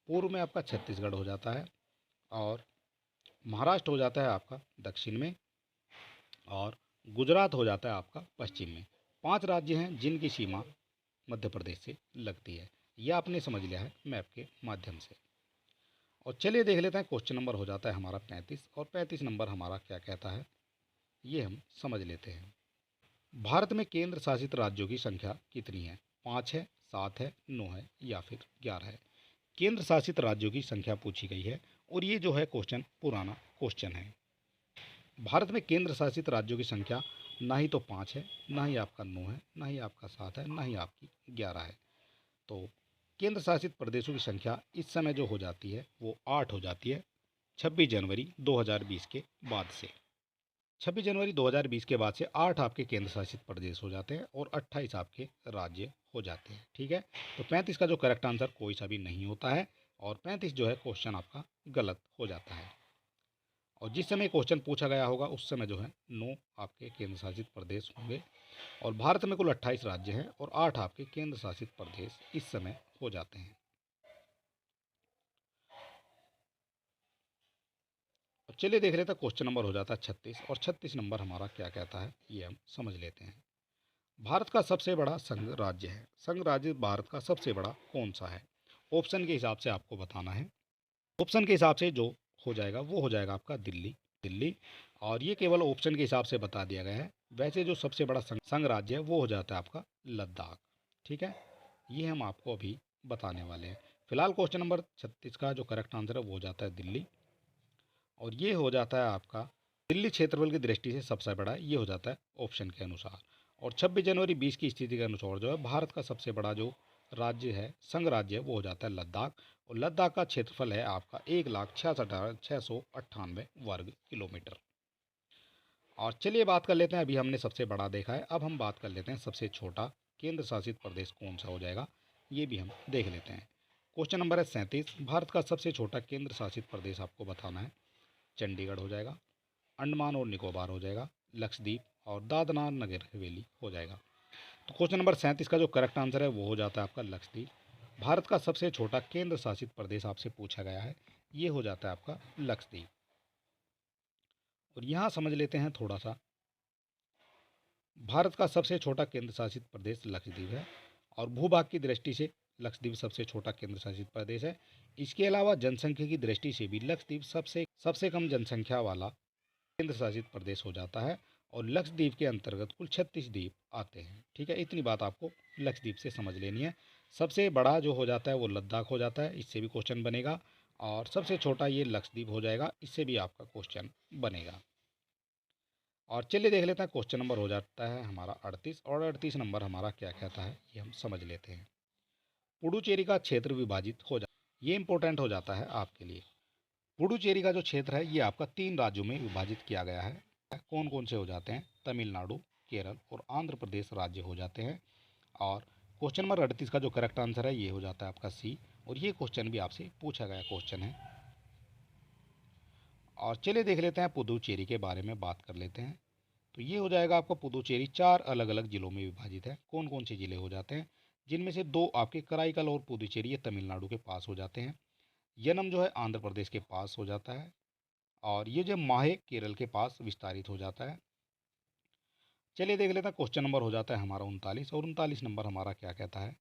पूर्व में आपका छत्तीसगढ़ हो जाता है और महाराष्ट्र हो जाता है आपका दक्षिण में और गुजरात हो जाता है आपका पश्चिम में। 5 राज्य हैं जिनकी सीमा मध्य प्रदेश से लगती है। यह आपने समझ लिया है मैप के माध्यम से। और चलिए देख लेते हैं क्वेश्चन नंबर हो जाता है हमारा 35 और 35 नंबर हमारा क्या कहता है ये हम समझ लेते हैं। भारत में केंद्र शासित राज्यों की संख्या कितनी है? 5 है, 7 है, 9 है या फिर 11 है। केंद्र शासित राज्यों की संख्या पूछी गई है और ये जो है क्वेश्चन पुराना क्वेश्चन है। भारत में केंद्र शासित राज्यों की संख्या ना ही तो 5 है, ना ही आपका 9 है, ना ही आपका 7 है, ना ही आपकी 11 है। तो केंद्र शासित प्रदेशों की संख्या इस समय जो हो जाती है वो 8 हो जाती है 26 जनवरी 2020 के बाद से। 26 जनवरी 2020 के बाद से 8 आपके केंद्र शासित प्रदेश हो जाते हैं और 28 आपके राज्य हो जाते हैं। ठीक है, तो 35 का जो करेक्ट आंसर कोई सा भी नहीं होता है और 35 जो है क्वेश्चन आपका गलत हो जाता है। और जिस समय क्वेश्चन पूछा गया होगा उस समय जो है 9 आपके केंद्र शासित प्रदेश होंगे और भारत में कुल 28 राज्य हैं और 8 आपके केंद्र शासित प्रदेश इस समय हो जाते हैं। अब चलिए देख लेते हैं क्वेश्चन नंबर हो जाता है 36 और 36 नंबर हमारा क्या कहता है ये हम समझ लेते हैं। भारत का सबसे बड़ा संघ राज्य है। संघ राज्य भारत का सबसे बड़ा कौन सा है? ऑप्शन के हिसाब से आपको बताना है। ऑप्शन के हिसाब से जो हो जाएगा वो हो जाएगा आपका दिल्ली। दिल्ली और ये केवल ऑप्शन के हिसाब से बता दिया गया है। वैसे जो सबसे बड़ा संघ राज्य है वो हो जाता है आपका लद्दाख। ठीक है, ये हम आपको अभी बताने वाले हैं। फिलहाल क्वेश्चन नंबर 36 का जो करेक्ट आंसर है वो हो जाता है दिल्ली और ये हो जाता है आपका दिल्ली क्षेत्रफल की दृष्टि से सबसे बड़ा है, ये हो जाता है ऑप्शन के अनुसार। और 26 जनवरी 20 की स्थिति के अनुसार जो है भारत का सबसे बड़ा जो राज्य है संघ राज्य है वो हो जाता है लद्दाख और लद्दाख का क्षेत्रफल है आपका 1,66,698 वर्ग किलोमीटर। और चलिए बात कर लेते हैं, अभी हमने सबसे बड़ा देखा है, अब हम बात कर लेते हैं सबसे छोटा केंद्र शासित प्रदेश कौन सा हो जाएगा ये भी हम देख लेते हैं। क्वेश्चन नंबर है 37। भारत का सबसे छोटा केंद्र शासित प्रदेश आपको बताना है। चंडीगढ़ हो जाएगा, अंडमान और निकोबार हो जाएगा, लक्षद्वीप और दादरा नगर हवेली हो जाएगा। तो क्वेश्चन नंबर 37 का जो करेक्ट आंसर है वो हो जाता है आपका लक्षद्वीप। भारत का सबसे छोटा केंद्र शासित प्रदेश आपसे पूछा गया है, ये हो जाता है आपका लक्षद्वीप। और यहाँ समझ लेते हैं थोड़ा सा, भारत का सबसे छोटा केंद्र शासित प्रदेश लक्षद्वीप है और भूभाग की दृष्टि से लक्षद्वीप सबसे छोटा केंद्र शासित प्रदेश है। इसके अलावा जनसंख्या की दृष्टि से भी लक्षद्वीप सबसे सबसे कम जनसंख्या वाला केंद्र शासित प्रदेश हो जाता है और लक्षद्वीप के अंतर्गत कुल 36 द्वीप आते हैं। ठीक है, इतनी बात आपको लक्षद्वीप से समझ लेनी है। सबसे बड़ा जो हो जाता है वो लद्दाख हो जाता है, इससे भी क्वेश्चन बनेगा और सबसे छोटा ये लक्षद्वीप हो जाएगा, इससे भी आपका क्वेश्चन बनेगा। और चलिए देख लेते हैं क्वेश्चन नंबर हो जाता है हमारा 38 और 38 नंबर हमारा क्या कहता है ये हम समझ लेते हैं। पुडुचेरी का क्षेत्र विभाजित हो जाता है, ये इंपॉर्टेंट हो जाता है आपके लिए। पुडुचेरी का जो क्षेत्र है ये आपका 3 राज्यों में विभाजित किया गया है। कौन कौन से हो जाते हैं? तमिलनाडु, केरल और आंध्र प्रदेश राज्य हो जाते हैं। और क्वेश्चन नंबर 38 का जो करेक्ट आंसर है ये हो जाता है आपका सी और ये क्वेश्चन भी आपसे पूछा गया क्वेश्चन है। और चलिए देख लेते हैं पुडुचेरी के बारे में बात कर लेते हैं। तो ये हो जाएगा आपका पुडुचेरी 4 अलग अलग जिलों में विभाजित है। कौन कौन से जिले हो जाते हैं? जिनमें से 2 आपके कराईकल और पुडुचेरी ये तमिलनाडु के पास हो जाते हैं। यनम जो है आंध्र प्रदेश के पास हो जाता है और ये जो माहे केरल के पास विस्तारित हो जाता है। चलिए देख लेते हैं क्वेश्चन नंबर हो जाता है हमारा 39 और 39 नंबर हमारा क्या कहता है।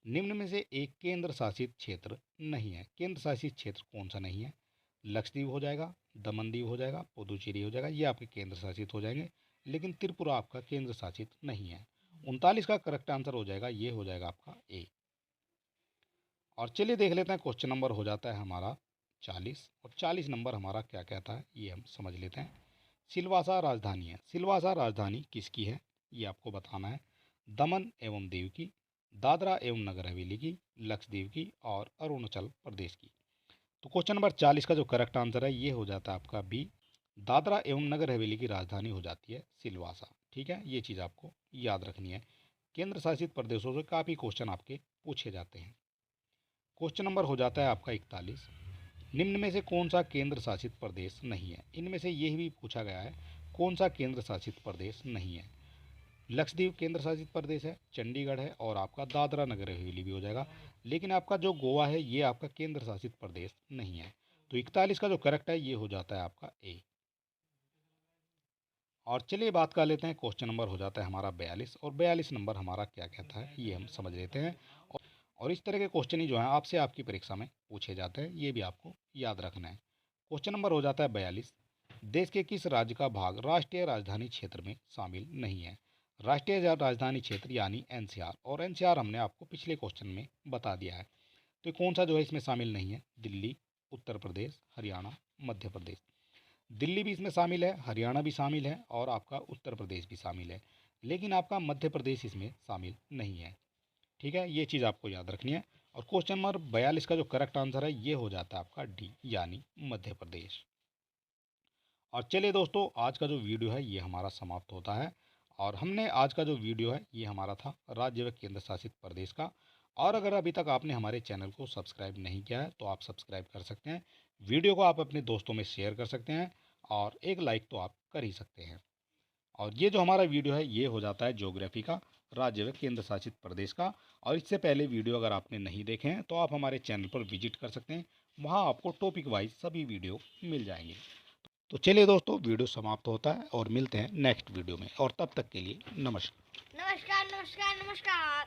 निम्न में से एक केंद्र शासित क्षेत्र नहीं है। केंद्र शासित क्षेत्र कौन सा नहीं है? लक्षद्वीप हो जाएगा, दमन दीव हो जाएगा, पुदुचेरी हो जाएगा, ये आपके केंद्र शासित हो जाएंगे, लेकिन त्रिपुरा आपका केंद्र शासित नहीं है। 39 का करेक्ट आंसर हो जाएगा, ये हो जाएगा आपका ए। और चलिए देख लेते हैं क्वेश्चन नंबर हो जाता है हमारा 40 और 40 नंबर हमारा क्या कहता है ये हम समझ लेते हैं। सिलवासा राजधानी है। सिलवासा राजधानी किसकी है ये आपको बताना है। दमन एवं दीव की, दादरा एवं नगर हवेली की, लक्षद्वीप की और अरुणाचल प्रदेश की। तो क्वेश्चन नंबर 40 का जो करेक्ट आंसर है ये हो जाता है आपका बी। दादरा एवं नगर हवेली की राजधानी हो जाती है सिलवासा। ठीक है, ये चीज़ आपको याद रखनी है। केंद्र शासित प्रदेशों से काफ़ी क्वेश्चन आपके पूछे जाते हैं। क्वेश्चन नंबर हो जाता है आपका 41। निम्न में से कौन सा केंद्र शासित प्रदेश नहीं है? इनमें से यह भी पूछा गया है कौन सा केंद्र शासित प्रदेश नहीं है। लक्षद्वीप केंद्र शासित प्रदेश है, चंडीगढ़ है और आपका दादरा नगर हवेली भी हो जाएगा। लेकिन आपका जो गोवा है ये आपका केंद्र शासित प्रदेश नहीं है। तो 41 का जो करेक्ट है ये हो जाता है आपका ए। और चलिए बात कर लेते हैं, क्वेश्चन नंबर हो जाता है हमारा 42 और 42 नंबर हमारा क्या कहता है ये हम समझ लेते हैं। और इस तरह के क्वेश्चन ही जो है आपसे आपकी परीक्षा में पूछे जाते हैं, ये भी आपको याद रखना है। क्वेश्चन नंबर हो जाता है 42। देश के किस राज्य का भाग राष्ट्रीय राजधानी क्षेत्र में शामिल नहीं है? राष्ट्रीय राजधानी क्षेत्र यानी एनसीआर, और एनसीआर हमने आपको पिछले क्वेश्चन में बता दिया है। तो कौन सा जो है इसमें शामिल नहीं है? दिल्ली, उत्तर प्रदेश, हरियाणा, मध्य प्रदेश। दिल्ली भी इसमें शामिल है, हरियाणा भी शामिल है और आपका उत्तर प्रदेश भी शामिल है, लेकिन आपका मध्य प्रदेश इसमें शामिल नहीं है। ठीक है, ये चीज़ आपको याद रखनी है। और क्वेश्चन नंबर 42 का जो करेक्ट आंसर है ये हो जाता है आपका डी यानी मध्य प्रदेश। और चलिए दोस्तों, आज का जो वीडियो है ये हमारा समाप्त होता है। और हमने आज का जो वीडियो है ये हमारा था राज्य व केंद्र शासित प्रदेश का। और अगर अभी तक आपने हमारे चैनल को सब्सक्राइब नहीं किया है तो आप सब्सक्राइब कर सकते हैं। वीडियो को आप अपने दोस्तों में शेयर कर सकते हैं और एक लाइक तो आप कर ही सकते हैं। और ये जो हमारा वीडियो है ये हो जाता है ज्योग्राफी का, राज्य व केंद्र शासित प्रदेश का। और इससे पहले वीडियो अगर आपने नहीं देखे हैं तो आप हमारे चैनल पर विजिट कर सकते हैं, वहाँ आपको टॉपिक वाइज सभी वीडियो मिल जाएंगे। तो चलिए दोस्तों, वीडियो समाप्त होता है और मिलते हैं नेक्स्ट वीडियो में, और तब तक के लिए नमस्कार। नमस्कार नमस्कार नमस्कार।